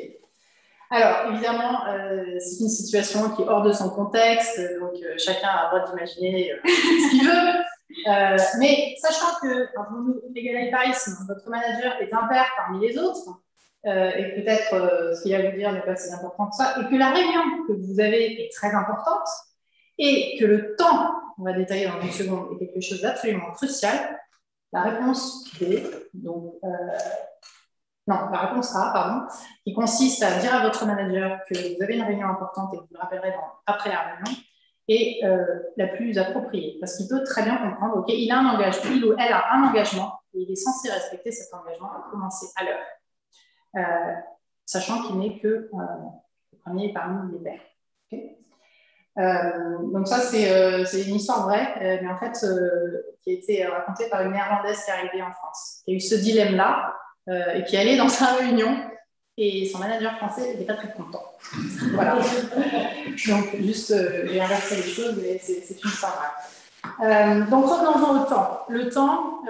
Alors, évidemment, c'est une situation qui est hors de son contexte, donc chacun a le droit d'imaginer ce qu'il veut. Mais sachant que, pour l'égalitarisme, votre manager est un père parmi les autres, et peut-être ce qu'il va vous dire n'est pas si important que ça, et que la réunion que vous avez est très importante, et que le temps, on va détailler dans une seconde, est quelque chose d'absolument crucial, la réponse B, donc, la réponse A, pardon, qui consiste à dire à votre manager que vous avez une réunion importante et que vous le rappellerez après la réunion, est la plus appropriée, parce qu'il peut très bien comprendre, ok, il a un engagement, il ou elle a un engagement, et il est censé respecter cet engagement à commencer à l'heure, sachant qu'il n'est que le premier parmi les pairs. Okay. Donc ça, c'est une histoire vraie, mais en fait, qui a été racontée par une néerlandaise qui est arrivée en France, qui a eu ce dilemme-là, et qui est allée dans sa réunion, et son manager français n'était pas très content. Voilà. Donc, juste, j'ai inversé les choses, mais c'est une histoire vraie. Donc, revenons au temps. Le temps,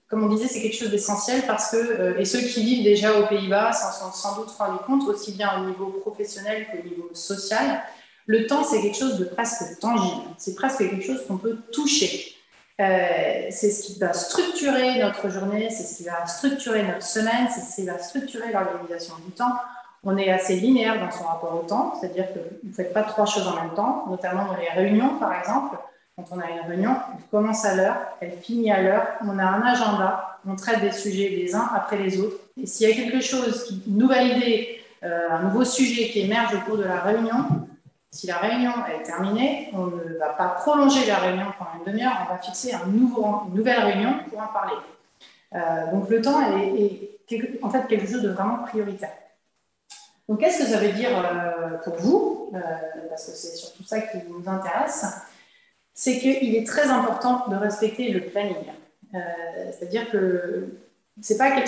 comme on disait, c'est quelque chose d'essentiel parce que, et ceux qui vivent déjà aux Pays-Bas s'en sont sans doute rendus compte, aussi bien au niveau professionnel qu'au niveau social, le temps, c'est quelque chose de presque tangible. C'est presque quelque chose qu'on peut toucher. C'est ce qui va structurer notre journée, c'est ce qui va structurer notre semaine, c'est ce qui va structurer l'organisation du temps. On est assez linéaire dans son rapport au temps, c'est-à-dire que vous ne faites pas 3 choses en même temps, notamment dans les réunions, par exemple. Quand on a une réunion, elle commence à l'heure, elle finit à l'heure, on a un agenda, on traite des sujets les uns après les autres. Et s'il y a quelque chose, une nouvelle idée, un nouveau sujet qui émerge au cours de la réunion, si la réunion est terminée, on ne va pas prolonger la réunion pendant une demi-heure, on va fixer une nouvelle réunion pour en parler. Donc le temps est en fait quelque chose de vraiment prioritaire. Donc qu'est-ce que ça veut dire pour vous, parce que c'est surtout ça qui nous intéresse, c'est qu'il est très important de respecter le planning. C'est-à-dire que c'est pas quelque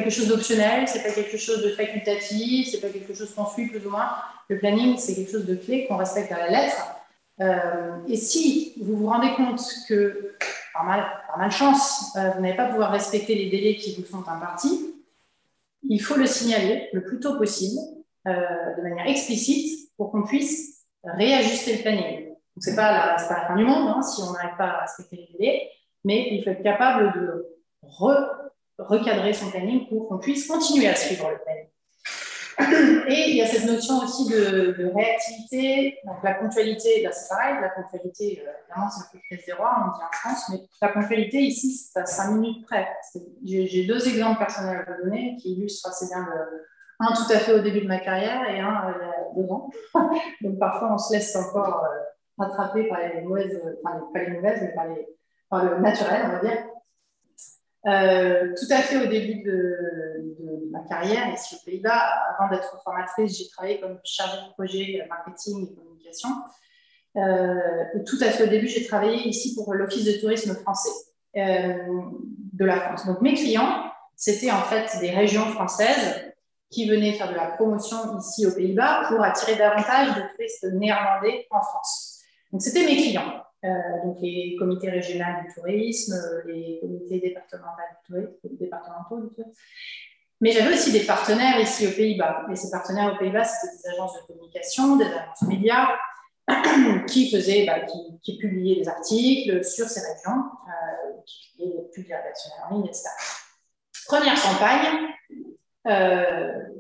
chose d'optionnel, c'est pas quelque chose de facultatif, c'est pas quelque chose qu'on suit plus ou moins. Le planning, c'est quelque chose de clé qu'on respecte à la lettre. Et si vous vous rendez compte que, par malchance, vous n'allez pas pouvoir respecter les délais qui vous sont impartis, il faut le signaler le plus tôt possible, de manière explicite, pour qu'on puisse réajuster le planning. Donc, c'est pas la fin du monde, hein, si on n'arrive pas à respecter les délais, mais il faut être capable de recadrer son planning pour qu'on puisse continuer à suivre le planning. Et il y a cette notion aussi de réactivité. Donc la ponctualité, là c'est pareil, la ponctualité, évidemment c'est un peu très zéroir, on dit en France, mais la ponctualité ici, c'est à 5 minutes près. J'ai 2 exemples personnels à vous donner qui illustrent assez bien un tout à fait au début de ma carrière et un il y a 2 ans. Donc parfois on se laisse encore rattraper par les mauvaises, enfin pas les mauvaises, mais par le naturel, on va dire. Tout à fait au début de ma carrière ici aux Pays-Bas, avant d'être formatrice, j'ai travaillé comme chargée de projet marketing et communication. Et tout à fait au début, j'ai travaillé ici pour l'Office de tourisme français de la France. Donc mes clients, c'était en fait des régions françaises qui venaient faire de la promotion ici aux Pays-Bas pour attirer davantage de touristes néerlandais en France. Donc c'était mes clients. Donc les comités régionaux du tourisme, les comités départementaux du tourisme. Mais j'avais aussi des partenaires ici aux Pays-Bas. Et ces partenaires aux Pays-Bas, c'était des agences de communication, des agences médias, qui publiaient des articles sur ces régions, qui publiaient des rédactions en ligne, etc. Première campagne,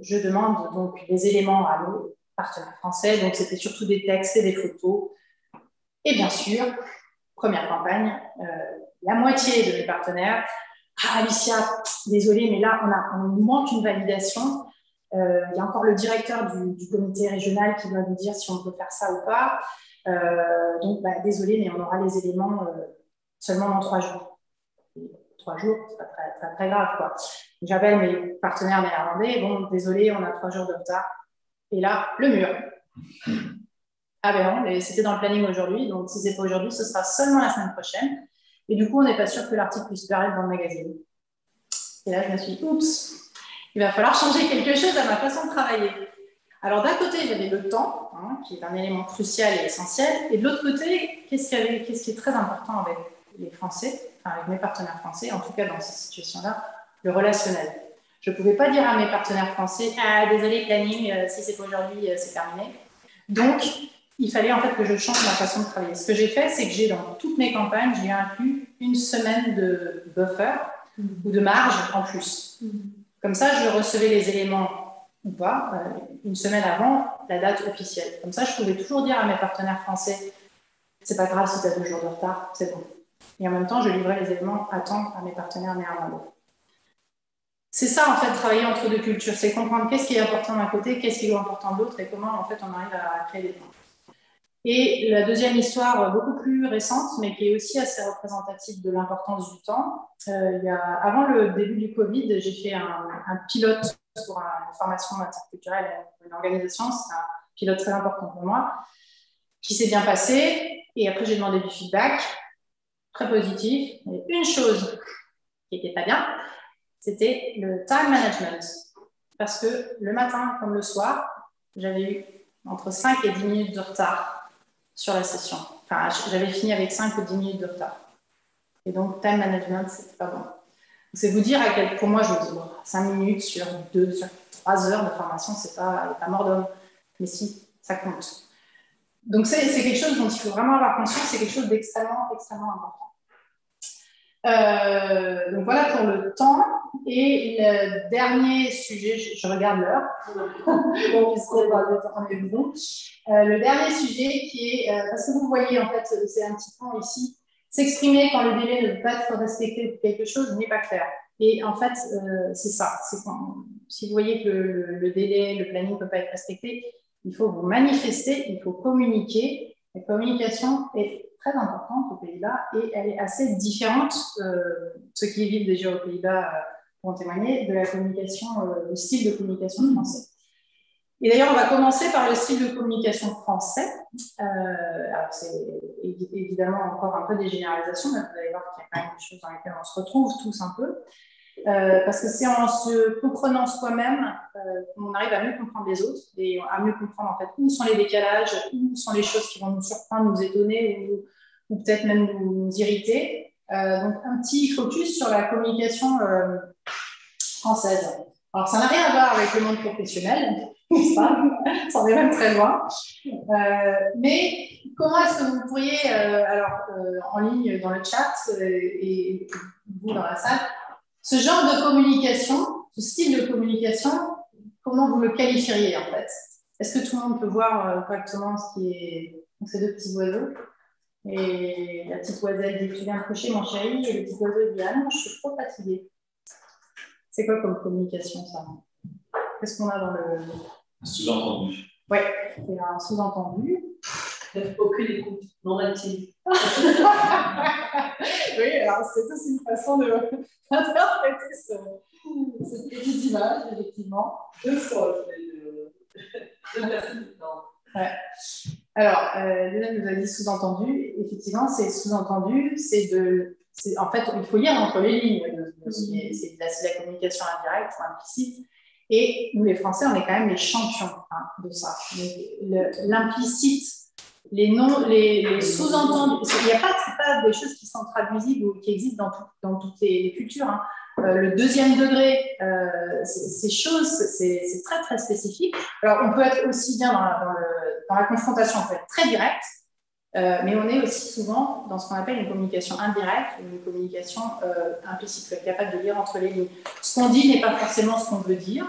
je demande donc les éléments à nos partenaires français. Donc c'était surtout des textes et des photos. Et bien sûr, première campagne, la moitié de mes partenaires. Ah, Alicia, désolée, mais là, on nous manque une validation. Il y a encore le directeur du comité régional qui doit nous dire si on peut faire ça ou pas. Donc, désolée, mais on aura les éléments seulement dans 3 jours. Et 3 jours, c'est pas très grave, quoi. J'appelle mes partenaires néerlandais. Bon, désolé, on a 3 jours de retard. Et là, le mur. Ah ben non, mais c'était dans le planning aujourd'hui, donc si c'est pas aujourd'hui, ce sera seulement la semaine prochaine. Et du coup, on n'est pas sûr que l'article puisse paraître dans le magazine. Et là, je me suis dit, oups, il va falloir changer quelque chose à ma façon de travailler. Alors d'un côté, j'avais le temps, qui est un élément crucial et essentiel, et de l'autre côté, qu'est-ce qui est très important avec les Français, enfin avec mes partenaires français, en tout cas dans ces situations-là, le relationnel. Je ne pouvais pas dire à mes partenaires français, ah désolé, planning, si c'est pas aujourd'hui, c'est terminé. Donc, il fallait en fait que je change ma façon de travailler. Ce que j'ai fait, c'est que j'ai dans toutes mes campagnes, j'ai inclus une semaine de buffer ou de marge en plus. Comme ça, je recevais les éléments ou pas, une semaine avant la date officielle. Comme ça, je pouvais toujours dire à mes partenaires français, c'est pas grave si tu as 2 jours de retard, c'est bon. Et en même temps, je livrais les éléments à temps à mes partenaires néerlandais. C'est ça, en fait, travailler entre 2 cultures. C'est comprendre qu'est-ce qui est important d'un côté, qu'est-ce qui est important de l'autre et comment, en fait, on arrive à créer des ponts. Et la deuxième histoire, beaucoup plus récente, mais qui est aussi assez représentative de l'importance du temps. Avant le début du Covid, j'ai fait un pilote pour une formation interculturelle à une organisation. C'est un pilote très important pour moi, qui s'est bien passé. Et après, j'ai demandé du feedback, très positif. Mais une chose qui n'était pas bien, c'était le time management. Parce que le matin comme le soir, j'avais eu entre 5 et 10 minutes de retard sur la session. Enfin, j'avais fini avec 5 ou 10 minutes de retard. Et donc, time management, c'était pas bon. C'est vous dire à quel point, pour moi, je me dis, bon, 5 minutes sur 3 heures de formation, c'est pas mort d'homme. Mais si, ça compte. Donc, c'est quelque chose dont il faut vraiment avoir conscience, c'est quelque chose d'extrêmement, extrêmement important. Donc voilà pour le temps. Et le dernier sujet, je regarde l'heure. Le dernier sujet qui est, parce que vous voyez, en fait, c'est un petit point ici, s'exprimer quand le délai ne peut pas être respecté ou quelque chose n'est pas clair. Et en fait, c'est ça. Si vous voyez que le délai, le planning ne peut pas être respecté, il faut vous manifester, il faut communiquer. La communication est très importante aux Pays-Bas et elle est assez différente, ceux qui vivent déjà aux Pays-Bas pour en témoigner, de la communication, le style de communication français. Et d'ailleurs, on va commencer par le style de communication français. Alors, c'est évidemment encore un peu des généralisations, mais vous allez voir qu'il y a quand même des choses dans lesquelles on se retrouve tous un peu. Parce que c'est en se comprenant soi-même qu'on arrive à mieux comprendre les autres et à mieux comprendre en fait où sont les décalages, où sont les choses qui vont nous surprendre, nous étonner ou peut-être même nous irriter. Donc un petit focus sur la communication française. Alors ça n'a rien à voir avec le monde professionnel, ça en est même très loin. Mais comment est-ce que vous pourriez, en ligne dans le chat et vous dans la salle, ce genre de communication, ce style de communication, comment vous le qualifieriez en fait? Est-ce que tout le monde peut voir correctement ce qui est donc, ces 2 petits oiseaux? Et la petite oiselle dit tu viens me coucher mon chéri, et le petit oiseau dit ah non, je suis trop fatiguée. C'est quoi comme communication ça? Qu'est-ce qu'on a dans le. Un sous-entendu. Oui, il y a un sous-entendu. Aucune écoute, non active. Oui, alors c'est aussi une façon d'interpréter cette petite image, effectivement. Deux fois, deux personnes. Ouais. Alors, Lionel nous a dit sous-entendu. Effectivement, c'est sous-entendu, en fait, il faut lire entre les lignes. C'est de la communication indirecte ou implicite. Et nous, les Français, on est quand même les champions de ça. L'implicite, les sous-entendus, c'est pas des choses qui sont traduisibles ou qui existent dans toutes les cultures. Hein. Le deuxième degré, ces choses, c'est très, très spécifique. Alors, on peut être aussi bien dans la confrontation, on peut être très direct, mais on est aussi souvent dans ce qu'on appelle une communication indirecte ou une communication implicite, faut être capable de lire entre les lignes. Ce qu'on dit n'est pas forcément ce qu'on veut dire,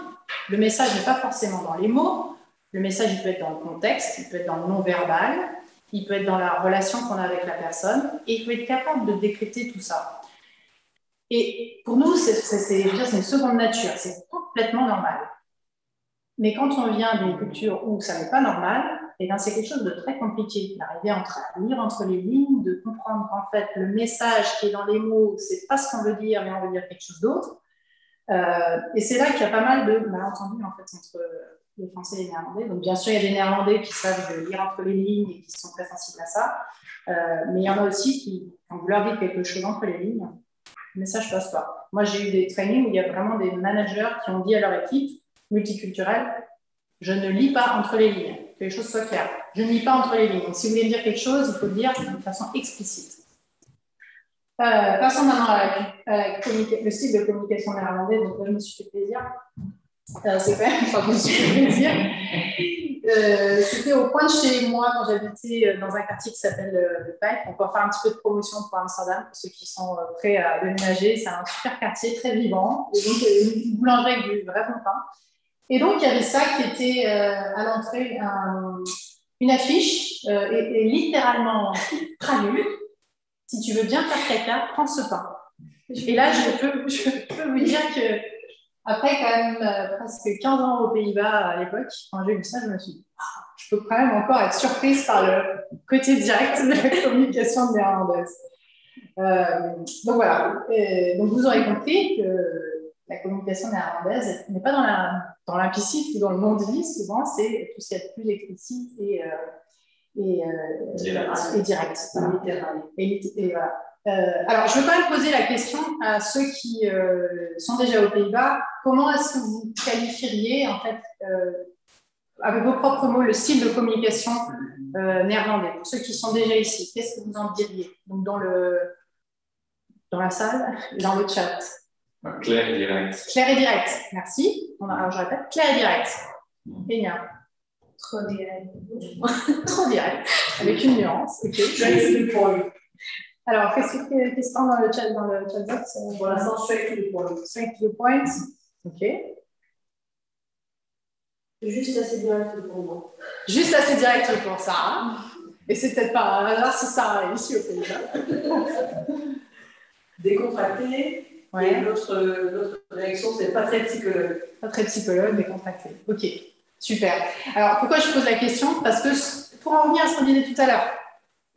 le message n'est pas forcément dans les mots, le message il peut être dans le contexte, il peut être dans le non-verbal, il peut être dans la relation qu'on a avec la personne, et il faut être capable de décrypter tout ça. Et pour nous, c'est une seconde nature, c'est complètement normal. Mais quand on vient d'une culture où ça n'est pas normal, eh bien, c'est quelque chose de très compliqué d'arriver à lire entre les lignes, de comprendre qu'en fait, le message qui est dans les mots, c'est pas ce qu'on veut dire, mais on veut dire quelque chose d'autre. Et c'est là qu'il y a pas mal de malentendus en fait, entre les Français et les Néerlandais. Donc, bien sûr, il y a des Néerlandais qui savent lire entre les lignes et qui sont très sensibles à ça. Mais il y en a aussi qui, quand vous leur dites quelque chose entre les lignes, le message passe pas. Moi, j'ai eu des trainings où il y a vraiment des managers qui ont dit à leur équipe multiculturelle, je ne lis pas entre les lignes, que les choses soient claires. Je ne lis pas entre les lignes. Donc, si vous voulez me dire quelque chose, il faut le dire de façon explicite. Passons maintenant le style de communication néerlandais. Donc, là, je me suis fait plaisir. C'est quand même, je me suis fait plaisir. C'était au coin de chez moi quand j'habitais dans un quartier qui s'appelle le Pijp. On peut faire un petit peu de promotion pour Amsterdam pour ceux qui sont prêts à déménager. C'est un super quartier très vivant. Et donc, une boulangerie avec du vrai bon pain. Et donc, il y avait ça qui était à l'entrée, une affiche et littéralement traduite. Si tu veux bien faire caca, prends ce pain. Et là, je peux vous dire que après quand même presque 15 ans aux Pays-Bas à l'époque, quand j'ai vu ça, je me suis dit, je peux quand même encore être surprise par le côté direct de la communication néerlandaise. Donc voilà. Donc vous aurez compris que la communication néerlandaise n'est pas dans l'implicite ou dans le non-dit. Souvent, c'est tout ce qui est plus explicite et direct. Et voilà. Alors, je veux quand même poser la question à ceux qui sont déjà aux Pays-Bas. Comment est-ce que vous qualifieriez, en fait, avec vos propres mots, le style de communication néerlandais? Pour ceux qui sont déjà ici, qu'est-ce que vous en diriez? Donc, dans la salle et dans le chat. Clair et direct. Clair et direct, merci. Alors, je répète, clair et direct. Génial. Trop direct. Trop direct, avec une nuance. Okay. Alors, qu'est-ce qu'on dans le chat box? Pour l'instant, straight to the point. Straight to the point. OK. Juste assez direct pour moi. Juste assez direct pour Sarah. Et c'est peut-être pas un hasard si Sarah est ici au Pays-Bas. Décontracté. Ouais. Et notre réaction, c'est pas très psychologue. Pas très psychologue, décontracté. OK. Super. Alors, pourquoi je pose la question? Parce que, pour en revenir à ce qu'on disait tout à l'heure,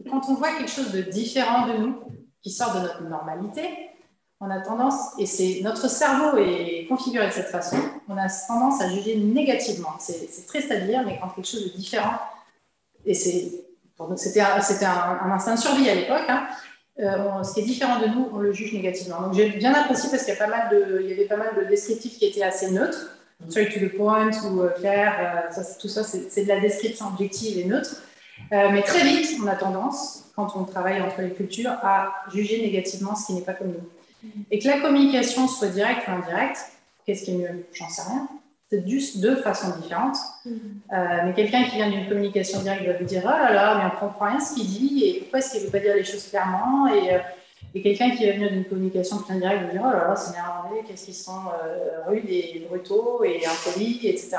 quand on voit quelque chose de différent de nous, qui sort de notre normalité, on a tendance, et notre cerveau est configuré de cette façon, on a tendance à juger négativement. C'est triste à dire, mais quand quelque chose de différent, et pour nous, c'était un instinct de survie à l'époque, hein, ce qui est différent de nous, on le juge négativement. Donc j'ai bien apprécié parce qu'il y avait pas mal de descriptifs qui étaient assez neutres. Straight to the point ou clair, tout ça, c'est de la description objective et neutre. Mais très vite, on a tendance, quand on travaille entre les cultures, à juger négativement ce qui n'est pas comme nous. Et que la communication soit directe ou indirecte, qu'est-ce qui est mieux? J'en sais rien. C'est juste deux façons différentes. Mais quelqu'un qui vient d'une communication directe va vous dire « Oh là là, mais on ne comprend rien ce qu'il dit, et pourquoi est-ce qu'il ne veut pas dire les choses clairement ?» Et quelqu'un qui va venir d'une communication plus indirecte va dire « Oh là là, c'est néerlandais, qu'est-ce qu'ils sont rudes et brutaux et impolis, etc. »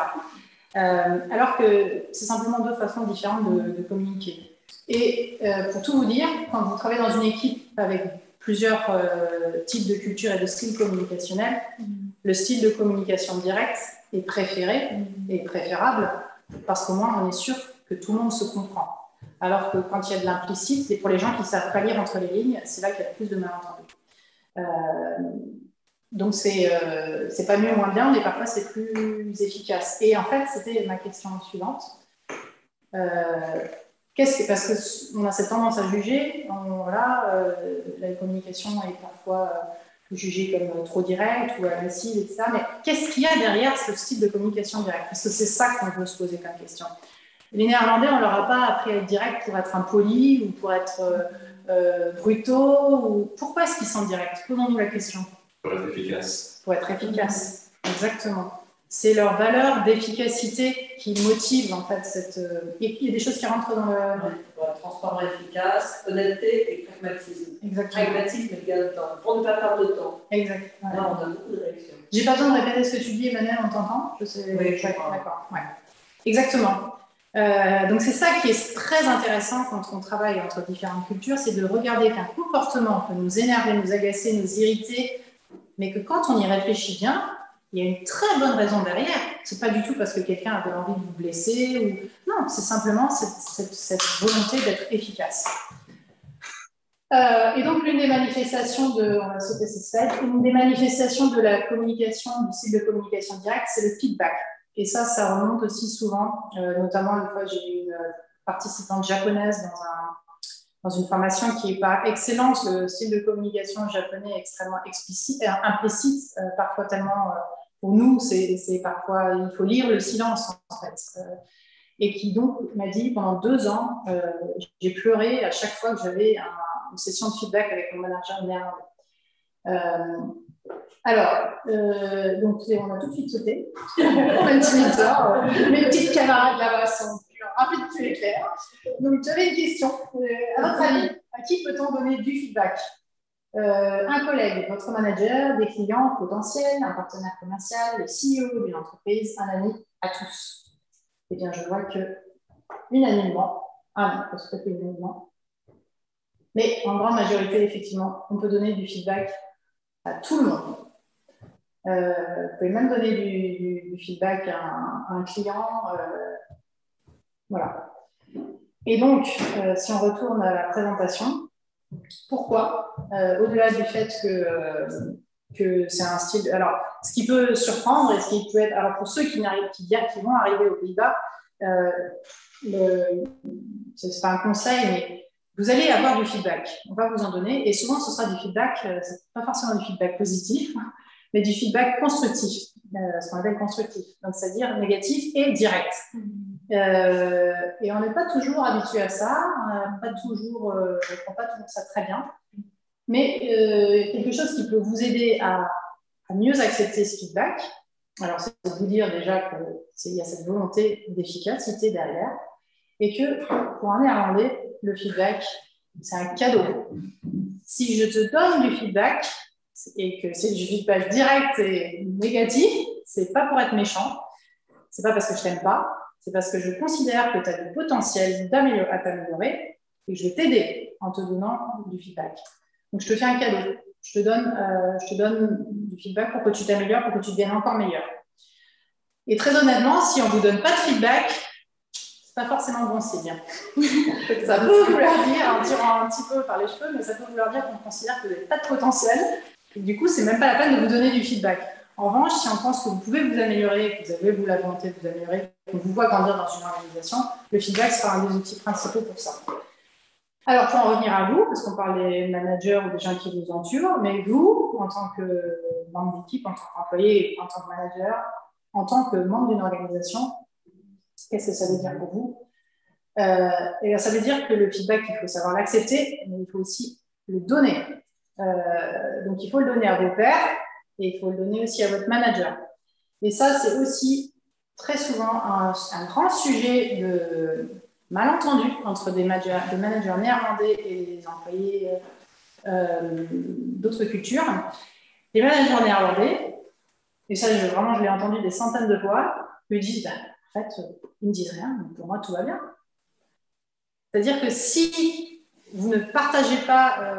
Alors que c'est simplement deux façons différentes de communiquer. Et pour tout vous dire, quand vous travaillez dans une équipe avec plusieurs types de cultures et de styles communicationnels, le style de communication directe est préféré et préférable parce qu'au moins on est sûr que tout le monde se comprend. Alors que quand il y a de l'implicite, et pour les gens qui ne savent pas lire entre les lignes, c'est là qu'il y a plus de malentendus. Donc, c'est pas mieux ou moins bien, mais parfois c'est plus efficace. Et en fait, c'était ma question suivante. Parce qu'on a cette tendance à juger, la communication est parfois jugée comme trop directe ou agressive, etc. Mais qu'est-ce qu'il y a derrière ce style de communication directe? Parce que c'est ça qu'on veut se poser comme question. Les Néerlandais, on ne leur a pas appris à être direct pour être impoli ou pour être brutaux. Pourquoi est-ce qu'ils sont directs? Posons-nous la question. Pour être efficace. Pour être efficace, exactement. C'est leur valeur d'efficacité qui motive en fait cette. Il y a des choses qui rentrent dans le. Transparent, efficace, honnêteté et pragmatisme. Exactement. Pragmatisme et gain de temps. Pour ne pas perdre de temps. Exactement. Là, on a beaucoup de réactions. J'ai pas besoin de répéter ce que tu dis, Emmanuel, on t'entend? Je sais. Oui, d'accord. Ouais. Exactement. Donc c'est ça qui est très intéressant quand on travaille entre différentes cultures, c'est de regarder qu'un comportement peut nous énerver, nous agacer, nous irriter, mais que quand on y réfléchit bien, il y a une très bonne raison derrière. C'est pas du tout parce que quelqu'un avait envie de vous blesser ou non, c'est simplement cette volonté d'être efficace. Et donc l'une des manifestations on va sauter cette slide, une des manifestations de la communication, du style de communication directe, c'est le feedback. Et ça remonte aussi souvent, notamment une fois j'ai eu une participante japonaise dans une formation qui n'est pas excellente. Le style de communication japonais est extrêmement implicite, parfois tellement, pour nous, c'est parfois, il faut lire le silence en fait. Et qui donc m'a dit, pendant 2 ans, j'ai pleuré à chaque fois que j'avais une session de feedback avec mon manager néerlandais. Donc on a tout de suite sauté. Mes petites camarades là-bas sont plus rapides que l'éclair. Donc j'avais une question. À votre avis, à qui peut-on donner du feedback? Un collègue, votre manager, des clients potentiels, un partenaire commercial, le CEO d'une entreprise, un ami, à tous. Eh bien, je vois que unanimement, parce que c'est unanimement, mais en grande majorité, effectivement, on peut donner du feedback à tout le monde. Vous pouvez même donner du feedback à un client. Voilà. Et donc, si on retourne à la présentation, pourquoi au-delà du fait que c'est un style... Alors, ce qui peut surprendre et ce qui peut être... Alors, pour ceux qui vont arriver aux Pays-Bas, c'est pas un conseil, mais vous allez avoir du feedback. On va vous en donner. Et souvent, ce sera du feedback, c'est pas forcément du feedback positif, mais du feedback constructif, ce qu'on appelle constructif, donc c'est-à-dire négatif et direct. Et on n'est pas toujours habitué à ça, on ne prend pas toujours ça très bien, mais quelque chose qui peut vous aider à mieux accepter ce feedback. Alors, c'est de vous dire déjà qu'il y a cette volonté d'efficacité derrière, et que pour un Néerlandais, le feedback, c'est un cadeau. Si je te donne du feedback, et que c'est du feedback direct et négatif, c'est pas pour être méchant, c'est pas parce que je t'aime pas, c'est parce que je considère que tu as du potentiel à t'améliorer et que je vais t'aider en te donnant du feedback. Donc je te fais un cadeau, je te donne du feedback pour que tu t'améliores, pour que tu deviennes encore meilleur. Et très honnêtement, si on ne vous donne pas de feedback, c'est pas forcément bon signe. Ça peut vouloir dire, en tirant un petit peu par les cheveux, mais ça peut vouloir dire qu'on considère que vous n'avez pas de potentiel. Et du coup, c'est même pas la peine de vous donner du feedback. En revanche, si on pense que vous pouvez vous améliorer, que vous avez la volonté de vous améliorer, qu'on vous voit grandir dans une organisation, le feedback sera un des outils principaux pour ça. Alors, pour en revenir à vous, parce qu'on parle des managers ou des gens qui vous entourent, mais vous, en tant que membre d'équipe, en tant qu'employé, en tant que manager, en tant que membre d'une organisation, qu'est-ce que ça veut dire pour vous? Et ça veut dire que le feedback, il faut savoir l'accepter, mais il faut aussi le donner. Donc, il faut le donner à vos pairs et il faut le donner aussi à votre manager. Et ça, c'est aussi très souvent un grand sujet de malentendu entre des managers néerlandais et des employés d'autres cultures. Les managers néerlandais, et ça, vraiment, je l'ai entendu des centaines de fois, me disent, en fait, ils ne disent rien, mais pour moi, tout va bien. C'est-à-dire que si vous ne partagez pas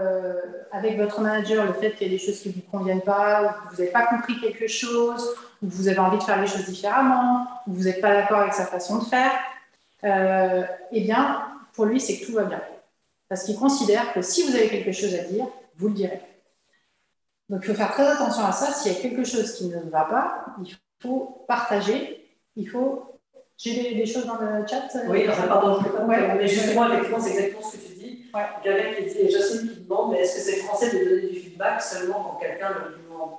avec votre manager le fait qu'il y a des choses qui ne vous conviennent pas, ou que vous n'avez pas compris quelque chose, ou que vous avez envie de faire les choses différemment, ou que vous n'êtes pas d'accord avec sa façon de faire, eh bien, pour lui, c'est que tout va bien. Parce qu'il considère que si vous avez quelque chose à dire, vous le direz. Donc, il faut faire très attention à ça. S'il y a quelque chose qui ne va pas, il faut partager. Il faut... J'ai des choses dans le chat. Oui, pardon, mais justement, effectivement, c'est exactement ce que tu dis. Ouais. Quelqu'un qui dit, et Jocelyne qui demande, mais est-ce que c'est français de donner du feedback seulement quand quelqu'un le demande?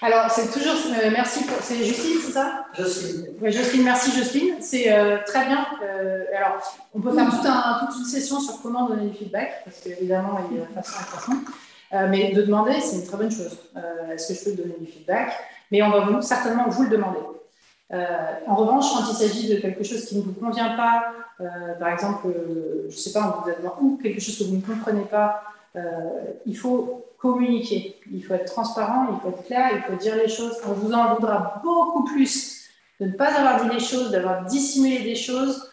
Alors, c'est toujours, merci pour, c'est Jocelyne, c'est ça? Jocelyne. Oui, Jocelyne, merci Jocelyne. C'est très bien. Alors, on peut faire toute une session sur comment donner du feedback, parce qu'évidemment, il y a façon et façon. Mais de demander, c'est une très bonne chose. Est-ce que je peux te donner du feedback? Mais on va certainement vous le demander. En revanche, quand il s'agit de quelque chose qui ne vous convient pas, par exemple, je ne sais pas, vous êtes ou quelque chose que vous ne comprenez pas, il faut communiquer, il faut être transparent, il faut être clair, il faut dire les choses. On vous en voudra beaucoup plus de ne pas avoir dit les choses, d'avoir dissimulé des choses,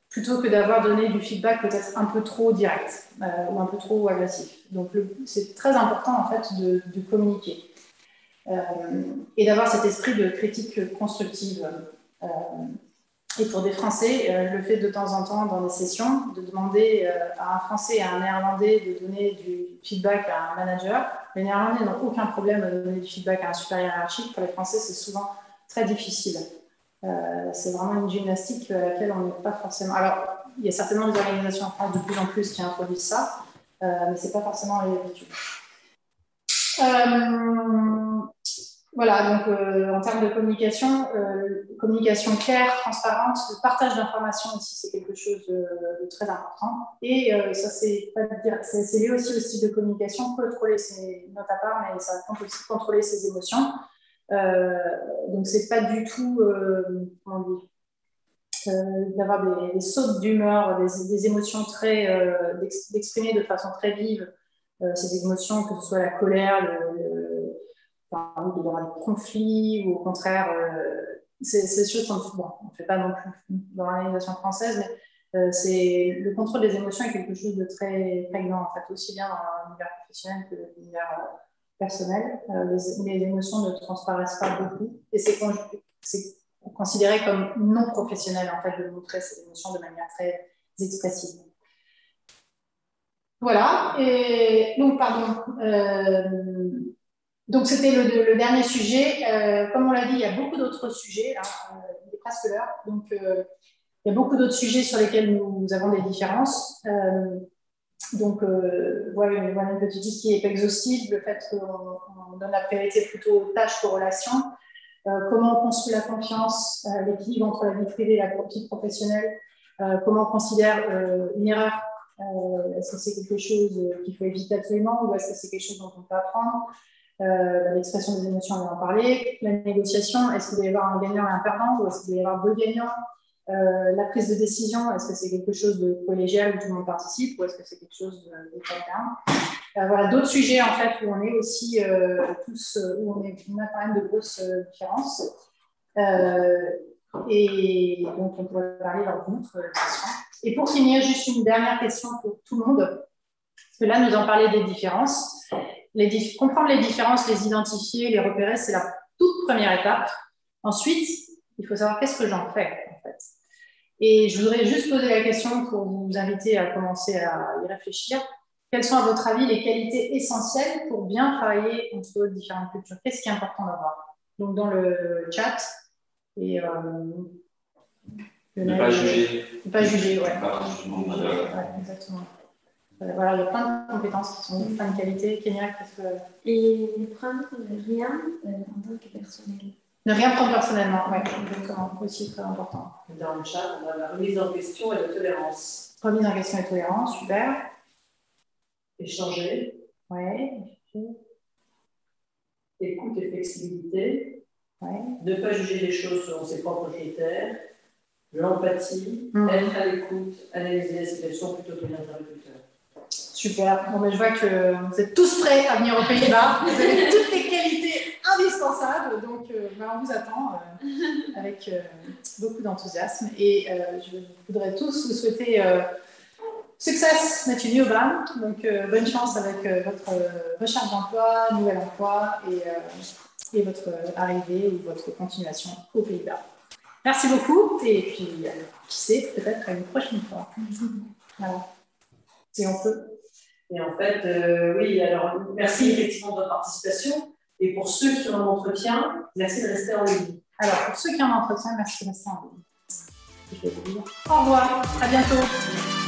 plutôt que d'avoir donné du feedback peut-être un peu trop direct ou un peu trop agressif. Donc, c'est très important en fait de communiquer. Et d'avoir cet esprit de critique constructive. Et pour des Français, le fait de temps en temps dans des sessions, de demander à un Français et à un Néerlandais de donner du feedback à un manager, les Néerlandais n'ont aucun problème à donner du feedback à un supérieur hiérarchique. Pour les Français, c'est souvent très difficile. C'est vraiment une gymnastique à laquelle on n'est pas forcément... Alors, il y a certainement des organisations en France de plus en plus qui introduisent ça, mais ce n'est pas forcément les habitudes. Voilà, donc en termes de communication, communication claire, transparente, le partage d'informations aussi, c'est quelque chose de très important. Et ça, c'est lié aussi au style de communication, contrôler ses notes à part, mais ça compte aussi contrôler ses émotions. Donc, c'est pas du tout, comment dire, d'avoir des sautes d'humeur, des émotions très, d'exprimer de façon très vive ces émotions, que ce soit la colère, d'avoir des conflits, ou au contraire, ces choses qu'on ne fait pas non plus dans l'organisation française, mais le contrôle des émotions est quelque chose de très prégnant, en fait, aussi bien dans l'univers professionnel que dans l'univers personnel. Les émotions ne transparaissent pas beaucoup, et c'est considéré comme non professionnel, en fait, de montrer ces émotions de manière très expressive. Voilà, et donc, pardon. Donc, c'était le dernier sujet. Comme on l'a dit, il y a beaucoup d'autres sujets. Là, il est presque l'heure. Donc, il y a beaucoup d'autres sujets sur lesquels nous avons des différences. Donc, voilà une petite liste qui est exhaustive. Le fait qu'on donne la priorité plutôt aux tâches qu'aux relations. Comment on construit la confiance, l'équilibre entre la vie privée et la vie professionnelle. Comment on considère une erreur. Est-ce que c'est quelque chose qu'il faut éviter absolument ou est-ce que c'est quelque chose dont on peut apprendre? L'expression des émotions, on va en parler. La négociation, est-ce qu'il doit y avoir un gagnant et un perdant ou est-ce qu'il doit y avoir deux gagnants? La prise de décision, est-ce que c'est quelque chose de collégial où tout le monde participe ou est-ce que c'est quelque chose de chacun? Voilà, d'autres sujets en fait où on est aussi tous, où on a quand même de grosses différences. Et donc on pourrait parler dans une autre session. Et pour finir, juste une dernière question pour tout le monde, parce que là nous en parlons des différences. Comprendre les différences, les identifier, les repérer, c'est la toute première étape. Ensuite, il faut savoir qu'est-ce que j'en fais, en fait. Et je voudrais juste poser la question pour vous inviter à commencer à y réfléchir. Quelles sont, à votre avis, les qualités essentielles pour bien travailler entre différentes cultures? Qu'est-ce qui est important d'avoir? Donc, dans le chat, et ne pas juger. Ne pas juger, ouais. Ouais, exactement. Voilà, il y a plein de compétences qui sont plein de qualités. Kenya, qu'est-ce que... Et ne prendre rien en tant que personnel. Ne rien prendre personnellement, oui, exactement. Aussi très important. Dans le chat, on a la remise en question et la tolérance. Remise en question et tolérance, super. Échanger. Oui. Écoute et flexibilité. Ouais. Ne pas juger les choses selon ses propres critères. L'empathie. Être à l'écoute. Analyser la situation plutôt que l'interlocuteur. Super. Bon, mais je vois que vous êtes tous prêts à venir aux Pays-Bas. Vous avez toutes les qualités indispensables. Donc, on vous attend avec beaucoup d'enthousiasme. Et je voudrais tous vous souhaiter success met you new band. Donc, bonne chance avec votre recherche d'emploi, nouvel emploi et votre arrivée ou votre continuation aux Pays-Bas. Merci beaucoup. Et puis, qui sait, peut-être à une prochaine fois. Voilà. Si on peut. Et en fait, oui, alors merci effectivement de votre participation. Et pour ceux qui ont un entretien, merci de rester en ligne. Alors, pour ceux qui ont un entretien, merci de rester en ligne. Je vais vous dire au revoir, à bientôt.